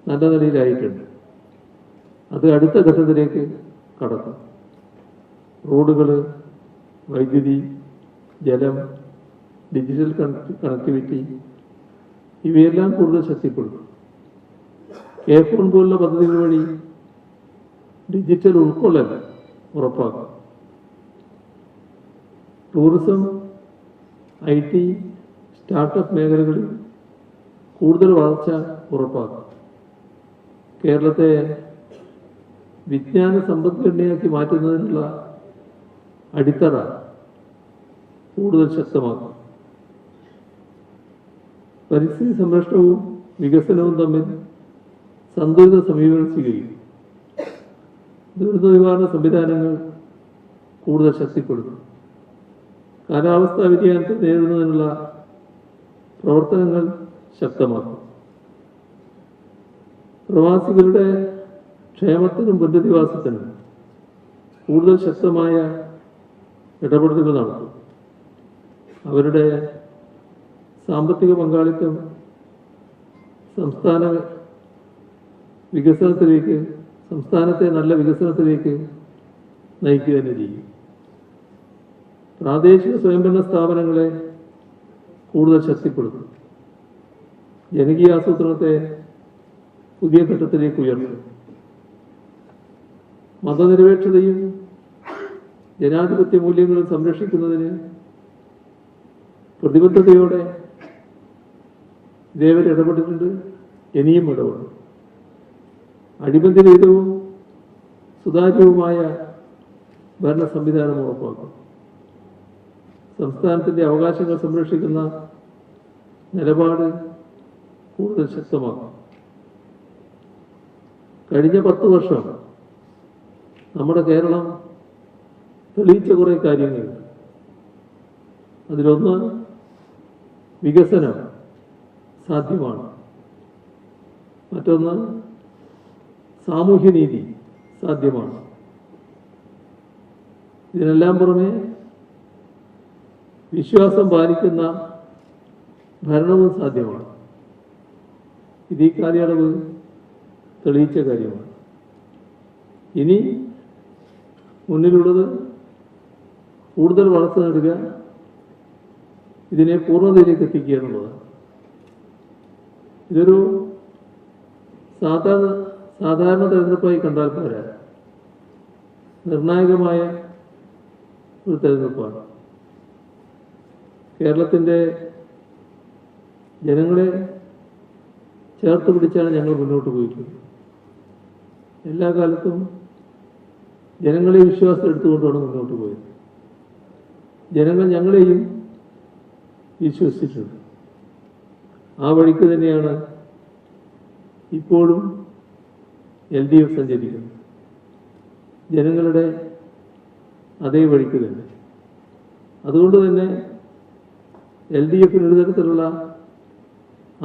നല്ല നിലയിലായിട്ടുണ്ട്. അത് അടുത്ത ഘട്ടത്തിലേക്ക് കടക്കും. റോഡുകൾ, വൈദ്യുതി, ജലം, ഡിജിറ്റൽ കണക്ടിവിറ്റി ഇവയെല്ലാം കൂടുതൽ ശക്തിപ്പെടുത്തും. K-ഫോൺ പോലുള്ള പദ്ധതികൾ വഴി ഡിജിറ്റൽ ഉൾക്കൊള്ളൽ ഉറപ്പാക്കും. ടൂറിസം, IT, സ്റ്റാർട്ടപ്പ് മേഖലകളിൽ കൂടുതൽ വളർച്ച ഉറപ്പാക്കും. കേരളത്തെ വിജ്ഞാന സമ്പദ്ഘടനയാക്കി മാറ്റുന്നതിനുള്ള അടിത്തറ കൂടുതൽ ശക്തമാക്കും. പരിസ്ഥിതി സംരക്ഷണവും വികസനവും തമ്മിൽ സന്തുലിത സമീപനം സ്വീകരിക്കും. ദുരന്ത നിവാരണ സംവിധാനങ്ങൾ കൂടുതൽ ശക്തിപ്പെടുത്തും. കാലാവസ്ഥാ വ്യതിയാനത്തെ നേരിടുന്നതിനുള്ള പ്രവർത്തനങ്ങൾ ശക്തമാക്കും. പ്രവാസികളുടെ ക്ഷേമത്തിനും പുനരധിവാസത്തിനും കൂടുതൽ ശക്തമായ ഇടപെടലുകൾ നടത്തും. അവരുടെ സാമ്പത്തിക പങ്കാളിത്തം സംസ്ഥാനത്തെ നല്ല വികസനത്തിലേക്ക് നയിക്കുക തന്നെ ചെയ്യും. പ്രാദേശിക സ്വയംഭരണ സ്ഥാപനങ്ങളെ കൂടുതൽ ശക്തിപ്പെടുത്തും. ജനകീയ ആസൂത്രണത്തെ പുതിയ ഘട്ടത്തിലേക്ക് ഉയർത്തും. മതനിരപേക്ഷതയും ജനാധിപത്യ മൂല്യങ്ങളും സംരക്ഷിക്കുന്നതിന് പ്രതിബദ്ധതയോടെ ഇതേവരെ ഇടപെട്ടിട്ടുണ്ട്, ഇനിയും ഇടപെടും. അഴിമതിരഹിതവും സുതാര്യവുമായ ഭരണ സംവിധാനം ഉറപ്പാക്കും. സംസ്ഥാനത്തിൻ്റെ അവകാശങ്ങൾ സംരക്ഷിക്കുന്ന നിലപാട് കൂടുതൽ ശക്തമാക്കും. കഴിഞ്ഞ 10 വർഷം നമ്മുടെ കേരളം തെളിയിച്ച കുറേ കാര്യങ്ങൾ. അതിലൊന്ന് വികസനം സാധ്യമാണ്. മറ്റൊന്ന് സാമൂഹ്യനീതി സാധ്യമാണ്. ഇതിനെല്ലാം പുറമെ വിശ്വാസം പാലിക്കുന്ന ഭരണവും സാധ്യമാണ്. ഇത് ഈ കാലയളവ് തെളിയിച്ച കാര്യമാണ്. ഇനി മുന്നിലുള്ളത് കൂടുതൽ വളർച്ച നേടുക, ഇതിനെ പൂർണ്ണതയിലേക്ക് എത്തിക്കുക എന്നുള്ളതാണ്. ഇതൊരു സാധാരണ തെരഞ്ഞെടുപ്പായി കണ്ടാൽ പോരാ, നിർണായകമായ ഒരു തെരഞ്ഞെടുപ്പാണ്. കേരളത്തിൻ്റെ ജനങ്ങളെ ചേർത്ത് പിടിച്ചാണ് ഞങ്ങൾ മുന്നോട്ട് പോയിട്ടുള്ളത്. എല്ലാ കാലത്തും ജനങ്ങളെ വിശ്വാസം എടുത്തുകൊണ്ടാണ് മുന്നോട്ട് പോയത്. ജനങ്ങൾ ഞങ്ങളെയും വിശ്വസിച്ചിട്ടുണ്ട്. ആ വഴിക്ക് തന്നെയാണ് ഇപ്പോഴും LDF സഞ്ചരിക്കുന്നത്. ജനങ്ങളുടെ അതേ വഴിക്ക് തന്നെ. അതുകൊണ്ട് തന്നെ LDFന് ഒരു തരത്തിലുള്ള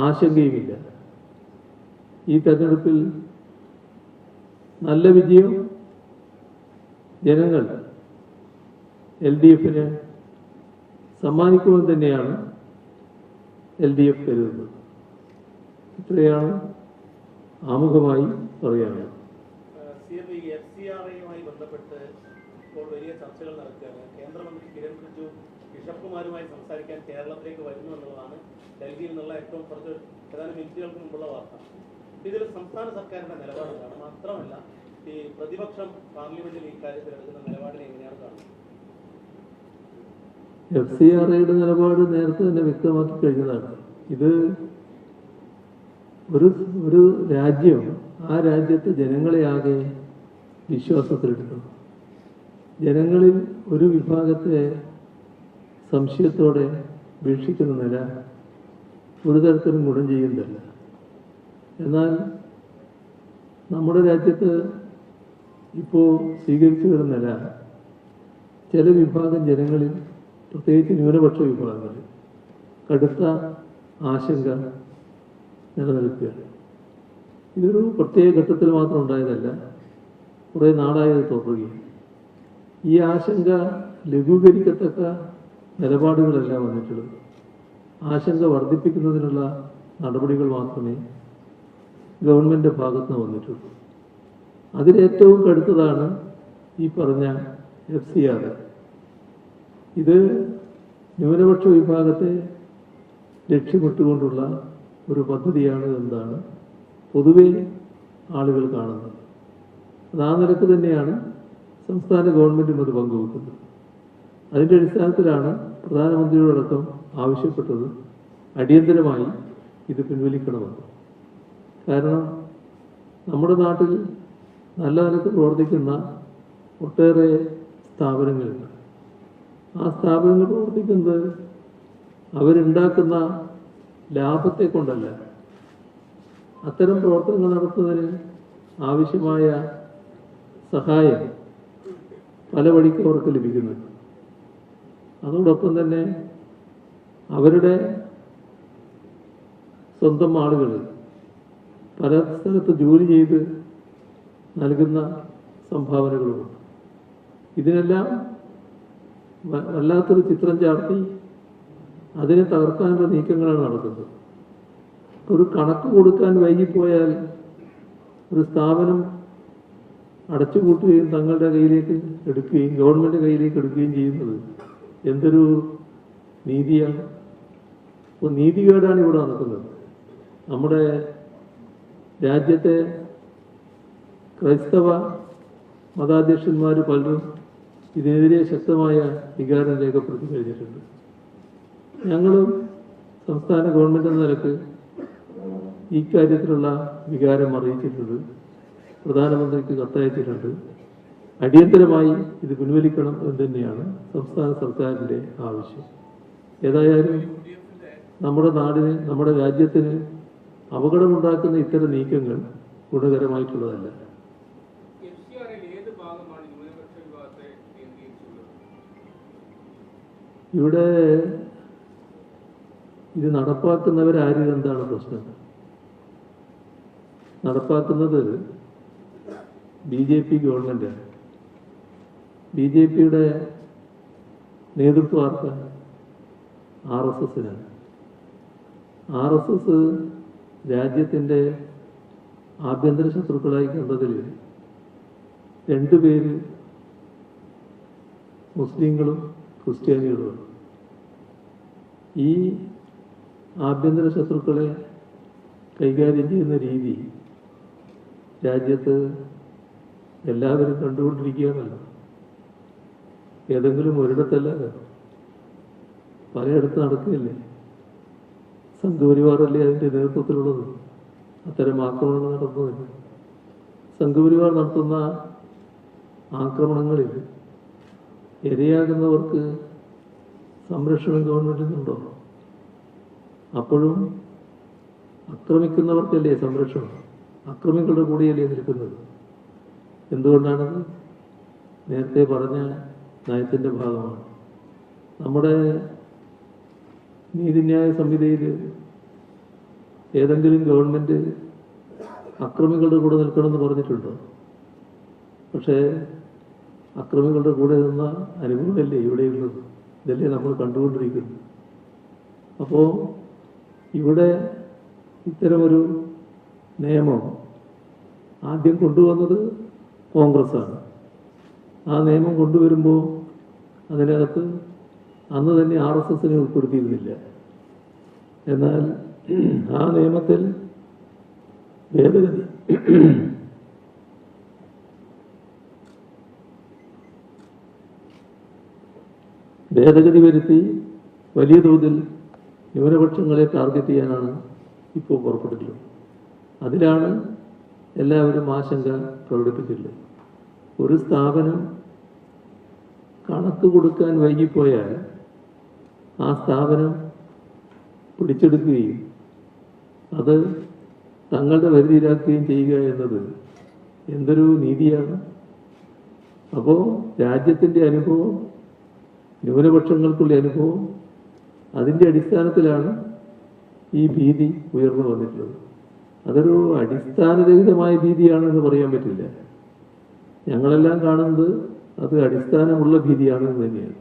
ആശങ്കയുമില്ല. ഈ തെരഞ്ഞെടുപ്പിൽ നല്ല വിജയം ജനങ്ങൾ LDFന് സമ്മാനിക്കുമെന്ന് തന്നെയാണ് LDF കരുതുന്നത്. ഇത്രയാണ് ആമുഖമായി പറയാനുള്ളത്. FCRA ബന്ധപ്പെട്ട് ഇപ്പോൾ വലിയ ചർച്ചകൾ നടക്കുകയാണ്. കേന്ദ്രമന്ത്രി കിരൺ റിജിജു ബിഷപ്പുമാരുമായി സംസാരിക്കാൻ കേരളത്തിലേക്ക് വരുന്നു എന്നുള്ളതാണ് ഡൽഹിയിൽ നിന്നുള്ള ഏറ്റവും കുറച്ച് ഏതാനും മിനിറ്റുകൾക്ക് മുമ്പുള്ള വാർത്ത. ഇതിൽ സംസ്ഥാന സർക്കാരിന്റെ നിലപാടെന്താണ്? മാത്രമല്ല, ഈ പ്രതിപക്ഷം പാർലമെന്റിൽ ഈ കാര്യത്തിൽ എടുക്കുന്ന നിലപാടിനെ എങ്ങനെയാണ് കാണുന്നത്? FCRAയുടെ നിലപാട് നേരത്തെ തന്നെ വ്യക്തമാക്കി കഴിഞ്ഞതാണ്. ഇത് ഒരു രാജ്യം, ആ രാജ്യത്തെ ജനങ്ങളെ ആകെ വിശ്വാസത്തിലെടുക്കണം. ജനങ്ങളിൽ ഒരു വിഭാഗത്തെ സംശയത്തോടെ വീക്ഷിക്കുന്ന നില ഒരു തരത്തിലും ഗുണം ചെയ്യുന്നില്ല. എന്നാൽ നമ്മുടെ രാജ്യത്ത് ഇപ്പോൾ സ്വീകരിച്ചു വരുന്ന നില ചില വിഭാഗം ജനങ്ങളിൽ, പ്രത്യേകിച്ച് ന്യൂനപക്ഷ വിഭാഗങ്ങളിൽ കടുത്ത ആശങ്ക നിലനിൽക്കുകയാണ്. ഇതൊരു പ്രത്യേക ഘട്ടത്തിൽ മാത്രം ഉണ്ടായതല്ല, കുറേ നാളായത് തുടരുകയാണ്. ഈ ആശങ്ക ലഘൂകരിക്കത്തക്ക നിലപാടുകളല്ല വന്നിട്ടുള്ളത്. ആശങ്ക വർദ്ധിപ്പിക്കുന്നതിനുള്ള നടപടികൾ മാത്രമേ ഗവൺമെൻറ് ഭാഗത്ത് നിന്ന് വന്നിട്ടുള്ളൂ. അതിലേറ്റവും കടുത്തതാണ് ഈ പറഞ്ഞ FCRA. ഇത് ന്യൂനപക്ഷ വിഭാഗത്തെ ലക്ഷ്യമിട്ടുകൊണ്ടുള്ള ഒരു പദ്ധതിയാണ് എന്നാണ് പൊതുവെ ആളുകൾ കാണുന്നത്. അത് ആ നിലക്ക് തന്നെയാണ് സംസ്ഥാന ഗവൺമെൻറ്റും അത് പങ്കുവെക്കുന്നത്. അതിൻ്റെ അടിസ്ഥാനത്തിലാണ് പ്രധാനമന്ത്രിയോടക്കം ആവശ്യപ്പെട്ടത് അടിയന്തരമായി ഇത് പിൻവലിക്കണമെന്ന്. കാരണം നമ്മുടെ നാട്ടിൽ നല്ല നിലക്ക് പ്രവർത്തിക്കുന്ന ഒട്ടേറെ സ്ഥാപനങ്ങളുണ്ട്. ആ സ്ഥാപനങ്ങൾ പ്രവർത്തിക്കുന്നത് അവരുണ്ടാക്കുന്ന ലാഭത്തെ കൊണ്ടല്ല. അത്തരം പ്രവർത്തനങ്ങൾ നടത്തുന്നതിന് ആവശ്യമായ സഹായം പല വഴിക്ക് അവർക്ക് ലഭിക്കുന്നുണ്ട്. അതോടൊപ്പം തന്നെ അവരുടെ സ്വന്തം ആളുകൾ പല സ്ഥലത്ത് ജോലി ചെയ്ത് നൽകുന്ന സംഭാവനകളുമുണ്ട്. ഇതിനെല്ലാം വല്ലാത്തൊരു ചിത്രം ചാർത്തി അതിനെ തകർക്കാനുള്ള നീക്കങ്ങളാണ് നടക്കുന്നത്. ഒരു കണക്ക് കൊടുക്കാൻ വൈകിപ്പോയാൽ ഒരു സ്ഥാപനം അടച്ചുപൂട്ടുകയും തങ്ങളുടെ കയ്യിലേക്ക് എടുക്കുകയും ഗവൺമെൻറ് കയ്യിലേക്ക് എടുക്കുകയും ചെയ്യുന്നത് എന്തൊരു നീതിയാണ്. അപ്പോൾ നീതികേടാണ് ഇവിടെ നടക്കുന്നത്. നമ്മുടെ രാജ്യത്തെ ക്രൈസ്തവ മതാധ്യക്ഷന്മാർ പലരും ഇതിനെതിരെ ശക്തമായ വികാരം രേഖപ്പെടുത്തി കഴിഞ്ഞിട്ടുണ്ട്. ഞങ്ങളും സംസ്ഥാന ഗവൺമെൻറ് എന്ന നിലക്ക് ഈ കാര്യത്തിലുള്ള വികാരം അറിയിച്ചിട്ടുണ്ട്. പ്രധാനമന്ത്രിക്ക് കത്തയച്ചിട്ടുണ്ട്. അടിയന്തരമായി ഇത് പിൻവലിക്കണം എന്ന് തന്നെയാണ് സംസ്ഥാന സർക്കാരിൻ്റെ ആവശ്യം. ഏതായാലും നമ്മുടെ നാടിന്, നമ്മുടെ രാജ്യത്തിന് അപകടമുണ്ടാക്കുന്ന ഇത്തരം നീക്കങ്ങൾ ഗുണകരമായിട്ടുള്ളതല്ല. ഇവിടെ ഇത് നടപ്പാക്കുന്നവരാരും എന്താണ് പ്രശ്നം? നടപ്പാക്കുന്നത് BJP ഗവൺമെൻറ്റാണ്. BJPയുടെ നേതൃത്വം ആർക്കാണ്? RSSനാണ്. RSS രാജ്യത്തിൻ്റെ ആഭ്യന്തര ശത്രുക്കളായി കണ്ടതിൽ 2 പേര് മുസ്ലിങ്ങളും ക്രിസ്ത്യാനികളുമാണ്. ഈ ആഭ്യന്തര ശത്രുക്കളെ കൈകാര്യം ചെയ്യുന്ന രീതി രാജ്യത്ത് എല്ലാവരും കണ്ടുകൊണ്ടിരിക്കുകയാണല്ലോ. ഏതെങ്കിലും ഒരിടത്തല്ല, പലയിടത്ത് നടക്കുകയല്ലേ. സംഘപരിവാറല്ലേ അതിൻ്റെ നേതൃത്വത്തിലുള്ളത്. അത്തരം ആക്രമണങ്ങൾ നടത്തുന്നത് സംഘപരിവാർ നടത്തുന്ന ആക്രമണങ്ങളിൽ ഇരയാകുന്നവർക്ക് സംരക്ഷണം ഗവൺമെൻറ്റിൽ നിന്നുണ്ടോ? അപ്പോഴും ആക്രമിക്കുന്നവർക്കല്ലേ സംരക്ഷണം, അക്രമികളുടെ കൂടെയല്ലേ നിൽക്കുന്നത്. എന്തുകൊണ്ടാണത്? നേരത്തെ പറഞ്ഞ നയത്തിൻ്റെ ഭാഗമാണ്. നമ്മുടെ നീതിന്യായ സംഹിതയിൽ ഏതെങ്കിലും ഗവൺമെൻറ് അക്രമികളുടെ കൂടെ നിൽക്കണമെന്ന് പറഞ്ഞിട്ടുണ്ടോ? പക്ഷേ അക്രമികളുടെ കൂടെ നിന്ന അനുഭവമല്ലേ ഇവിടെയുള്ളത്. ഇതല്ലേ നമ്മൾ കണ്ടുകൊണ്ടിരിക്കുന്നത്. അപ്പോൾ ഇവിടെ ഇത്തരമൊരു നിയമം ആദ്യം കൊണ്ടുവന്നത് കോൺഗ്രസ്സാണ്. ആ നിയമം കൊണ്ടുവരുമ്പോൾ അതിനകത്ത് അന്ന് തന്നെ RSSനെ ഉൾപ്പെടുത്തിയിരുന്നില്ല. എന്നാൽ ആ നിയമത്തിൽ ഭേദഗതി വരുത്തി വലിയ തോതിൽ ന്യൂനപക്ഷങ്ങളെ ടാർഗറ്റ് ചെയ്യാനാണ് ഇപ്പോൾ പുറപ്പെട്ടിട്ടുള്ളത്. അതിലാണ് എല്ലാവരും ആശങ്ക പ്രകടിപ്പിച്ചിട്ടുള്ളത്. ഒരു സ്ഥാപനം കണക്ക് കൊടുക്കാൻ വൈകിപ്പോയാൽ ആ സ്ഥാപനം പിടിച്ചെടുക്കുകയും അത് തങ്ങളുടെ പരിധിയിലാക്കുകയും ചെയ്യുക എന്നത് എന്തൊരു നീതിയാണ്. അപ്പോൾ രാജ്യത്തിൻ്റെ അനുഭവം, ന്യൂനപക്ഷങ്ങൾക്കുള്ള അനുഭവം, അതിൻ്റെ അടിസ്ഥാനത്തിലാണ് ഈ ഭീതി ഉയർന്നു വന്നിട്ടുള്ളത്. അതൊരു അടിസ്ഥാനരഹിതമായ ഭീതിയാണെന്ന് പറയാൻ പറ്റില്ല. ഞങ്ങളെല്ലാം കാണുന്നത് അത് അടിസ്ഥാനമുള്ള ഭീതിയാണെന്ന് തന്നെയാണ്.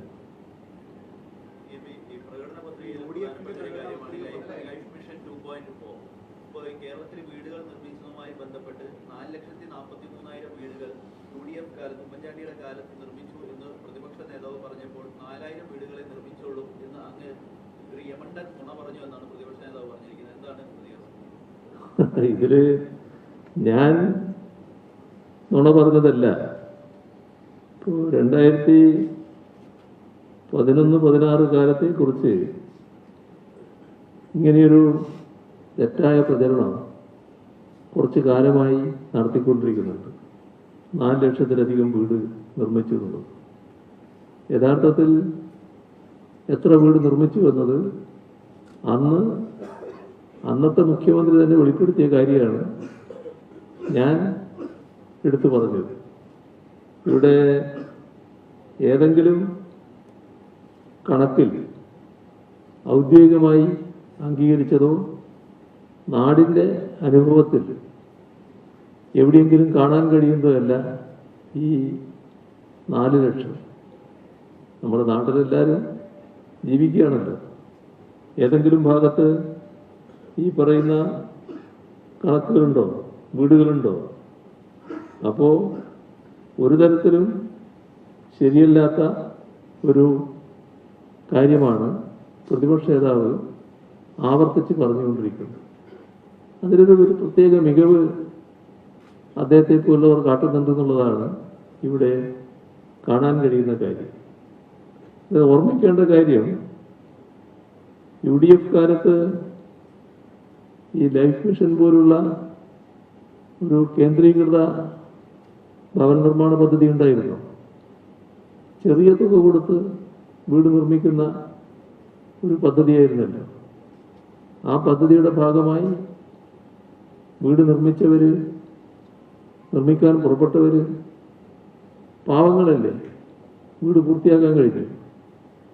കേരളത്തിൽ വീടുകൾ നിർമ്മിച്ചതുമായി ബന്ധപ്പെട്ട് 4,43,000 വീടുകൾ UDF കാലത്ത്, ഉമ്മൻചാണ്ടിയുടെ കാലത്ത് നിർമ്മിച്ചു എന്ന് പ്രതിപക്ഷ നേതാവ് പറഞ്ഞപ്പോൾ 4,000 വീടുകളെ നിർമ്മിച്ചുള്ളൂ എന്ന് അങ്ങ് ഒരു യമണ്ടൻ നുണ പറഞ്ഞു എന്നാണ് പ്രതിപക്ഷ നേതാവ് പറഞ്ഞിരിക്കുന്നത്. എന്താണ് പ്രതികരണം? ഇതില് ഞാൻ നുണ പറഞ്ഞതല്ല. ഇപ്പോൾ 2011-16 കാലത്തെ കുറിച്ച് ഇങ്ങനെയൊരു തെറ്റായ പ്രചരണം കുറച്ച് കാലമായി നടത്തിക്കൊണ്ടിരിക്കുന്നുണ്ട്. 4 ലക്ഷത്തിലധികം വീട് നിർമ്മിച്ചു എന്നുള്ളത്. യഥാർത്ഥത്തിൽ എത്ര വീട് നിർമ്മിച്ചു എന്നത് അന്നത്തെ മുഖ്യമന്ത്രി തന്നെ വെളിപ്പെടുത്തിയ കാര്യമാണ് ഞാൻ എടുത്തു പറഞ്ഞത്. ഇവിടെ ഏതെങ്കിലും കണക്കിൽ ഔദ്യോഗികമായി അംഗീകരിച്ചതോ നാടിൻ്റെ അനുഭവത്തിൽ എവിടെയെങ്കിലും കാണാൻ കഴിയുന്നതല്ല ഈ 4 ലക്ഷം. നമ്മുടെ നാട്ടിലെല്ലാവരും ജീവിക്കുകയാണല്ലോ. ഏതെങ്കിലും ഭാഗത്ത് ഈ പറയുന്ന കണക്കുകളുണ്ടോ, വീടുകളുണ്ടോ? അപ്പോൾ ഒരു തരത്തിലും ശരിയല്ലാത്ത ഒരു കാര്യമാണ് പ്രതിപക്ഷ നേതാവ് ആവർത്തിച്ച് പറഞ്ഞുകൊണ്ടിരിക്കുന്നത്. അതിലൊരു പ്രത്യേക മികവ് അദ്ദേഹത്തെ പോലുള്ളവർ കാട്ടുന്നുണ്ടെന്നുള്ളതാണ് ഇവിടെ കാണാൻ കഴിയുന്ന കാര്യം. ഇത് ഓർമ്മിക്കേണ്ട കാര്യം, UDF കാലത്ത് ഈ ലൈഫ് മിഷൻ പോലുള്ള ഒരു കേന്ദ്രീകൃത ഭവന നിർമ്മാണ പദ്ധതി ഉണ്ടായിരുന്നു. ചെറിയ തുക കൊടുത്ത് വീട് നിർമ്മിക്കുന്ന ഒരു പദ്ധതിയായിരുന്നല്ലോ. ആ പദ്ധതിയുടെ ഭാഗമായി വീട് നിർമ്മിക്കാൻ പുറപ്പെട്ടവർ പാവങ്ങളല്ലേ, വീട് പൂർത്തിയാക്കാൻ കഴിഞ്ഞു.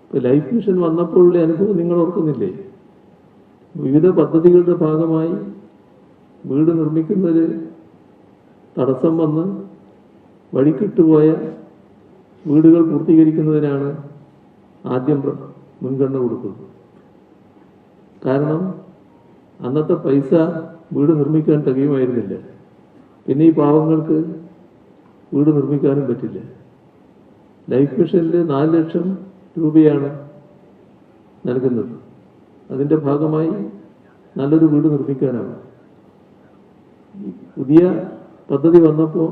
ഇപ്പോൾ ലൈഫ് മിഷൻ വന്നപ്പോഴുള്ള അനുഭവം നിങ്ങൾ ഓർക്കുന്നില്ലേ? വിവിധ പദ്ധതികളുടെ ഭാഗമായി വീട് നിർമ്മിക്കുന്നതിൽ തടസ്സം വന്ന് വഴിക്കിട്ടുപോയ വീടുകൾ പൂർത്തീകരിക്കുന്നതിനാണ് ആദ്യം മുൻഗണന കൊടുക്കുന്നത്. കാരണം അന്നത്തെ പൈസ വീട് നിർമ്മിക്കാൻ തികയുമായിരുന്നില്ല. പിന്നെ ഈ പാവങ്ങൾക്ക് വീട് നിർമ്മിക്കാനും പറ്റില്ല. ലൈഫ് മിഷനിൽ 4 ലക്ഷം രൂപയാണ് നൽകുന്നത്. അതിൻ്റെ ഭാഗമായി നല്ലൊരു വീട് നിർമ്മിക്കാനാണ്. പുതിയ പദ്ധതി വന്നപ്പോൾ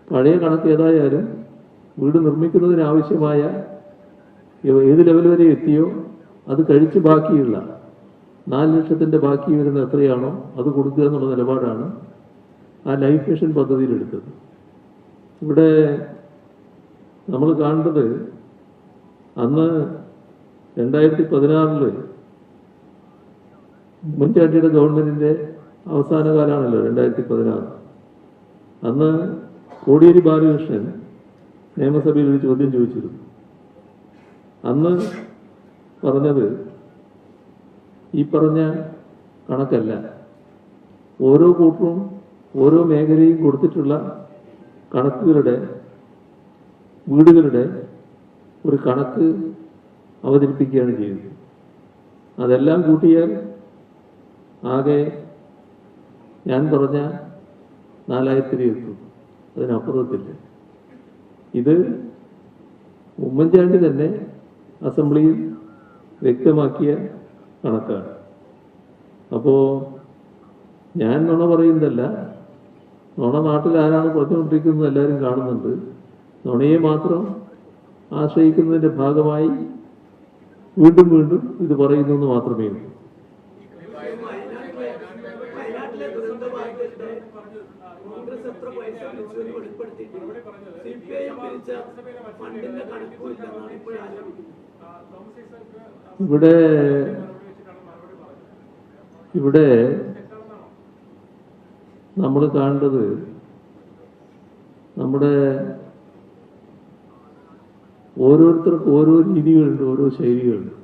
പഴയ കണക്ക് ഏതായാലും വീട് നിർമ്മിക്കുന്നതിനാവശ്യമായ ഏത് ലെവൽ വരെ എത്തിയോ അത് കഴിച്ച് ബാക്കിയുള്ള 4 ലക്ഷത്തിൻ്റെ ബാക്കി വരുന്ന എത്രയാണോ അത് കൊടുക്കുക എന്നുള്ള നിലപാടാണ് ആ ലൈഫ് മിഷൻ പദ്ധതിയിലെടുത്തത്. ഇവിടെ നമ്മൾ കാണേണ്ടത് അന്ന് 2016 ഉമ്മൻചാണ്ടിയുടെ ഗവൺമെൻറ്റിൻ്റെ അവസാന കാലമാണല്ലോ 2016. അന്ന് കോടിയേരി ബാലകൃഷ്ണൻ നിയമസഭയിൽ ഒരു ചോദ്യം ചോദിച്ചിരുന്നു. അന്ന് പറഞ്ഞത് ഈ പറഞ്ഞ കണക്കല്ല, ഓരോ കൂട്ടവും ഓരോ മേഖലയും കൊടുത്തിട്ടുള്ള കണക്കുകളുടെ വീടുകളുടെ ഒരു കണക്ക് അവതരിപ്പിക്കുകയാണ് ചെയ്തത്. അതെല്ലാം കൂട്ടിയാൽ ആകെ ഞാൻ പറഞ്ഞ 4000 എത്തും, അതിനപ്പുറത്തില്ല. ഇത് ഉമ്മൻചാണ്ടി തന്നെ അസംബ്ലിയിൽ വ്യക്തമാക്കിയ കണക്കാണ്. അപ്പോൾ ഞാൻ നുണ പറയുന്നതല്ല, നുണ നാട്ടിൽ ആരാണ് പറഞ്ഞുകൊണ്ടിരിക്കുന്നത് എല്ലാവരും കാണുന്നുണ്ട്. നുണയെ മാത്രം ആശ്രയിക്കുന്നതിൻ്റെ ഭാഗമായി വീണ്ടും വീണ്ടും ഇത് പറയുന്നു എന്ന് മാത്രമേ ഉള്ളൂ. ഇവിടെ നമ്മൾ കാണേണ്ടത് നമ്മുടെ ഓരോരുത്തർക്കും ഓരോ രീതികളുണ്ട്, ഓരോ ശൈലികളുണ്ട്.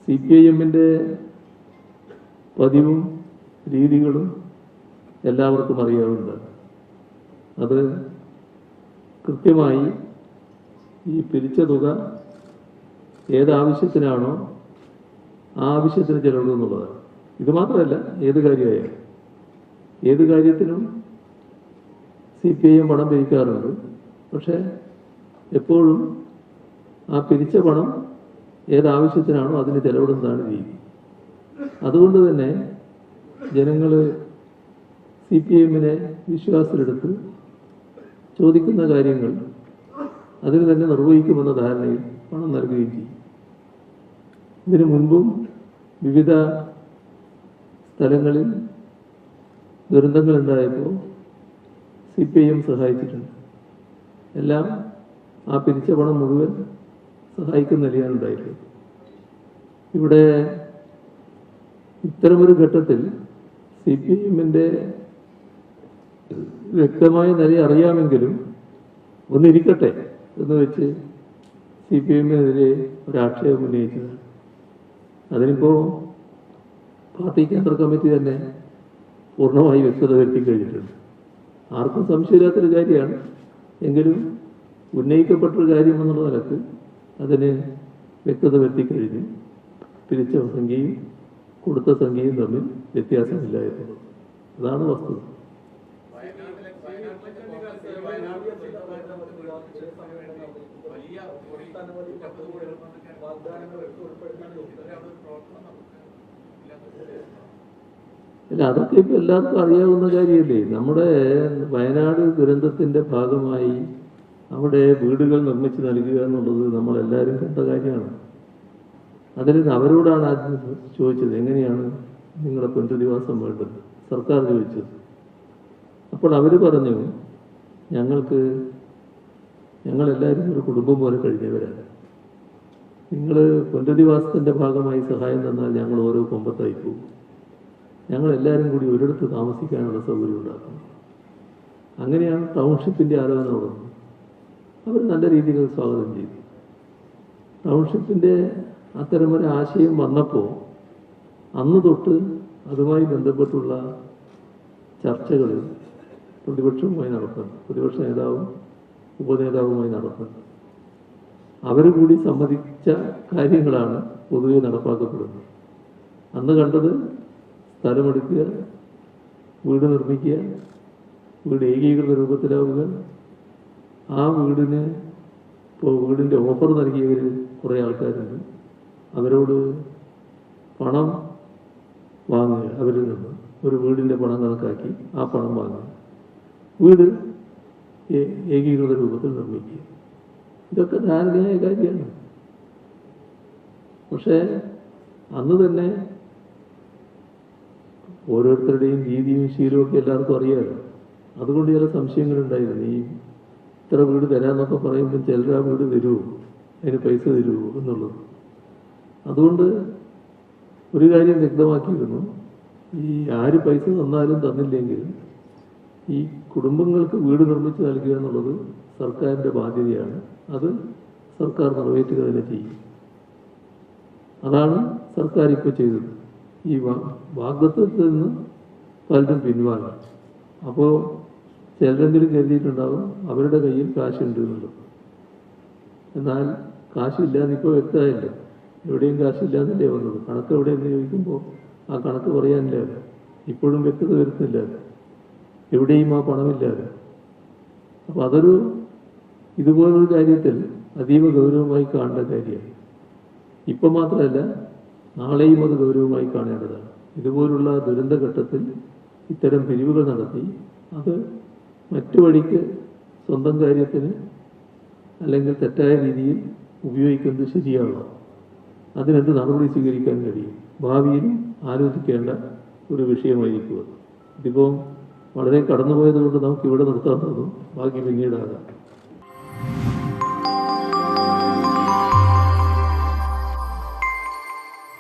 CPIM-ൻ്റെ പതിവും രീതികളും എല്ലാവർക്കും അറിയാവുന്നതാണ്. അത് കൃത്യമായി ഈ പിരിച്ച തുക ഏതാവശ്യത്തിനാണോ ആ ആവശ്യത്തിന് ചെലവിടുക എന്നുള്ളതാണ്. ഇത് മാത്രമല്ല, ഏത് കാര്യത്തിനും CPIM പണം പിരിക്കാറുണ്ട്. പക്ഷേ എപ്പോഴും ആ പിരിച്ച പണം ഏതാവശ്യത്തിനാണോ അതിന് ചെലവിടുന്നതാണ് രീതി. അതുകൊണ്ട് തന്നെ ജനങ്ങൾ CPIM-നെ വിശ്വാസത്തിലെടുത്ത് ചോദിക്കുന്ന കാര്യങ്ങൾ അതിന് തന്നെ നിർവഹിക്കുമെന്ന ധാരണയിൽ പണം നൽകുകയും ചെയ്യും. ഇതിനു മുൻപും വിവിധ സ്ഥലങ്ങളിൽ ദുരന്തങ്ങളുണ്ടായപ്പോൾ CPIM സഹായിച്ചിട്ടുണ്ട്. എല്ലാം ആ പിരിച്ച പണം മുഴുവൻ സഹായിക്കുന്ന നിലയാണ് ഉണ്ടായിട്ടുള്ളത്. ഇവിടെ ഇത്തരമൊരു ഘട്ടത്തിൽ CPIM-ൻ്റെ വ്യക്തമായ നില അറിയാമെങ്കിലും ഒന്നിരിക്കട്ടെ എന്ന് വെച്ച് CPIM-നെതിരെ ഒരാക്ഷേപം ഉന്നയിച്ചതാണ്. അതിനിപ്പോൾ പാർട്ടി കേന്ദ്ര കമ്മിറ്റി തന്നെ പൂർണ്ണമായി വ്യക്തത വരുത്തി കഴിഞ്ഞിട്ടുണ്ട്. ആർക്കും സംശയമില്ലാത്തൊരു കാര്യമാണ്. എങ്കിലും ഉന്നയിക്കപ്പെട്ടൊരു കാര്യം എന്നുള്ള നിലക്ക് അതിന് വ്യക്തത വരുത്തി കഴിഞ്ഞ് പിരിച്ച സംഖ്യയും കൊടുത്ത സംഖ്യയും തമ്മിൽ വ്യത്യാസമില്ല എന്നുള്ളത്. അതാണ് വസ്തുത. അല്ല, അതൊക്കെ ഇപ്പം എല്ലാവർക്കും അറിയാവുന്ന കാര്യമല്ലേ. നമ്മുടെ വയനാട് ദുരന്തത്തിൻ്റെ ഭാഗമായി അവിടെ വീടുകൾ നിർമ്മിച്ച് നൽകുക എന്നുള്ളത് നമ്മളെല്ലാവരും കണ്ട കാര്യമാണ്. അതിൽ അവരോടാണ് ആദ്യം ചോദിച്ചത്, എങ്ങനെയാണ് നിങ്ങളുടെ പുനരധിവാസം വേണ്ടത്, സർക്കാർ ചോദിച്ചത്. അപ്പോൾ അവർ പറഞ്ഞു, ഞങ്ങളെല്ലാവരും ഒരു കുടുംബം പോലെ കഴിഞ്ഞവരാണ്. നിങ്ങൾ പുനരധിവാസത്തിൻ്റെ ഭാഗമായി സഹായം തന്നാൽ ഞങ്ങൾ ഓരോ കൊമ്പത്തായി പോകും. ഞങ്ങളെല്ലാവരും കൂടി ഒരിടത്ത് താമസിക്കാനുള്ള സൗകര്യം ഉണ്ടാക്കണം. അങ്ങനെയാണ് ടൗൺഷിപ്പിൻ്റെ ആലോചന നടന്നത്. അവർ നല്ല രീതിയിൽ സ്വാഗതം ചെയ്തു. ടൗൺഷിപ്പിൻ്റെ അത്തരമൊരു ആശയം വന്നപ്പോൾ അന്ന് തൊട്ട് അതുമായി ബന്ധപ്പെട്ടുള്ള ചർച്ചകൾ പ്രതിപക്ഷവുമായി നടത്തുന്നു, പ്രതിപക്ഷ നേതാവും ഉപനേതാവുമായി നടത്തുന്നു. അവർ കൂടി സമ്മതിച്ച കാര്യങ്ങളാണ് പൊതുവെ നടപ്പാക്കപ്പെടുന്നത്. അന്ന് കണ്ടത് സ്ഥലമെടുക്കുക, വീട് നിർമ്മിക്കുക, വീട് ഏകീകൃത രൂപത്തിലാവുക, ആ വീടിന് ഇപ്പോൾ വീടിൻ്റെ ഓഫർ നൽകിയവർ കുറേ ആൾക്കാരുണ്ട്. അവരോട് പണം വാങ്ങുക, അവരിൽ നിന്ന് ഒരു വീടിൻ്റെ പണം കണക്കാക്കി ആ പണം വാങ്ങുക, വീട് ഏകീകൃത രൂപത്തിൽ നിർമ്മിക്കുക. ഇതൊക്കെ ധാരണയായ കാര്യമാണ്. പക്ഷേ അന്ന് തന്നെ ഓരോരുത്തരുടെയും രീതിയും ശീലവും ഒക്കെ എല്ലാവർക്കും അറിയാമല്ലോ. അതുകൊണ്ട് ചില സംശയങ്ങളുണ്ടായിരുന്നു. ഈ ഇത്ര വീട് തരാമെന്നൊക്കെ പറയുമ്പോൾ ചിലർ ആ വീട് തരുമോ, അതിന് പൈസ തരുമോ എന്നുള്ളത്. അതുകൊണ്ട് ഒരു കാര്യം വ്യക്തമാക്കിയിരുന്നു, ഈ ആര് പൈസ തന്നാലും തന്നില്ലെങ്കിലും ഈ കുടുംബങ്ങൾക്ക് വീട് നിർമ്മിച്ച് നൽകുക എന്നുള്ളത് സർക്കാരിൻ്റെ ബാധ്യതയാണ്. അത് സർക്കാർ നിറവേറ്റുക തന്നെ ചെയ്യും. അതാണ് സർക്കാർ ഇപ്പോൾ ചെയ്തത്. ഈ വാഗ്ദത്വത്തിൽ നിന്ന് പലരും പിൻവാങ്ങി. അപ്പോൾ ചിലരെങ്കിലും കരുതിയിട്ടുണ്ടാകും അവരുടെ കയ്യിൽ കാശുണ്ട് എന്നുള്ളത്. എന്നാൽ കാശില്ലാന്ന് ഇപ്പോൾ വ്യക്തമായില്ല. എവിടെയും കാശില്ലാന്നല്ലേ വന്നത്. കണക്ക് എവിടെയെന്ന് ചോദിക്കുമ്പോൾ ആ കണക്ക് പറയാനില്ല. ഇപ്പോഴും വ്യക്തത വരുന്നില്ല. എവിടെയും ആ പണമില്ലാതെ. അപ്പോൾ അതൊരു ഇതുപോലൊരു കാര്യത്തിൽ അതീവ ഗൗരവമായി കാണേണ്ട കാര്യമാണ്. ഇപ്പം മാത്രമല്ല, നാളെയും അത് ഗൗരവമായി കാണേണ്ടതാണ്. ഇതുപോലുള്ള ദുരന്തഘട്ടത്തിൽ ഇത്തരം പിരിവുകൾ നടത്തി അത് മറ്റു വഴിക്ക് സ്വന്തം കാര്യത്തിന് അല്ലെങ്കിൽ തെറ്റായ രീതിയിൽ ഉപയോഗിക്കുന്നത് ശരിയാണോ, അതിനെന്ത് നടപടി സ്വീകരിക്കാൻ കഴിയും, ഭാവിയിൽ ആലോചിക്കേണ്ട ഒരു വിഷയമായിരിക്കും. ഇതിപ്പോൾ വളരെ കടന്നുപോയത് കൊണ്ട് നമുക്ക് ഇവിടെ നിർത്താൻ തോന്നും. ബാക്കി പിന്നീടാകാം.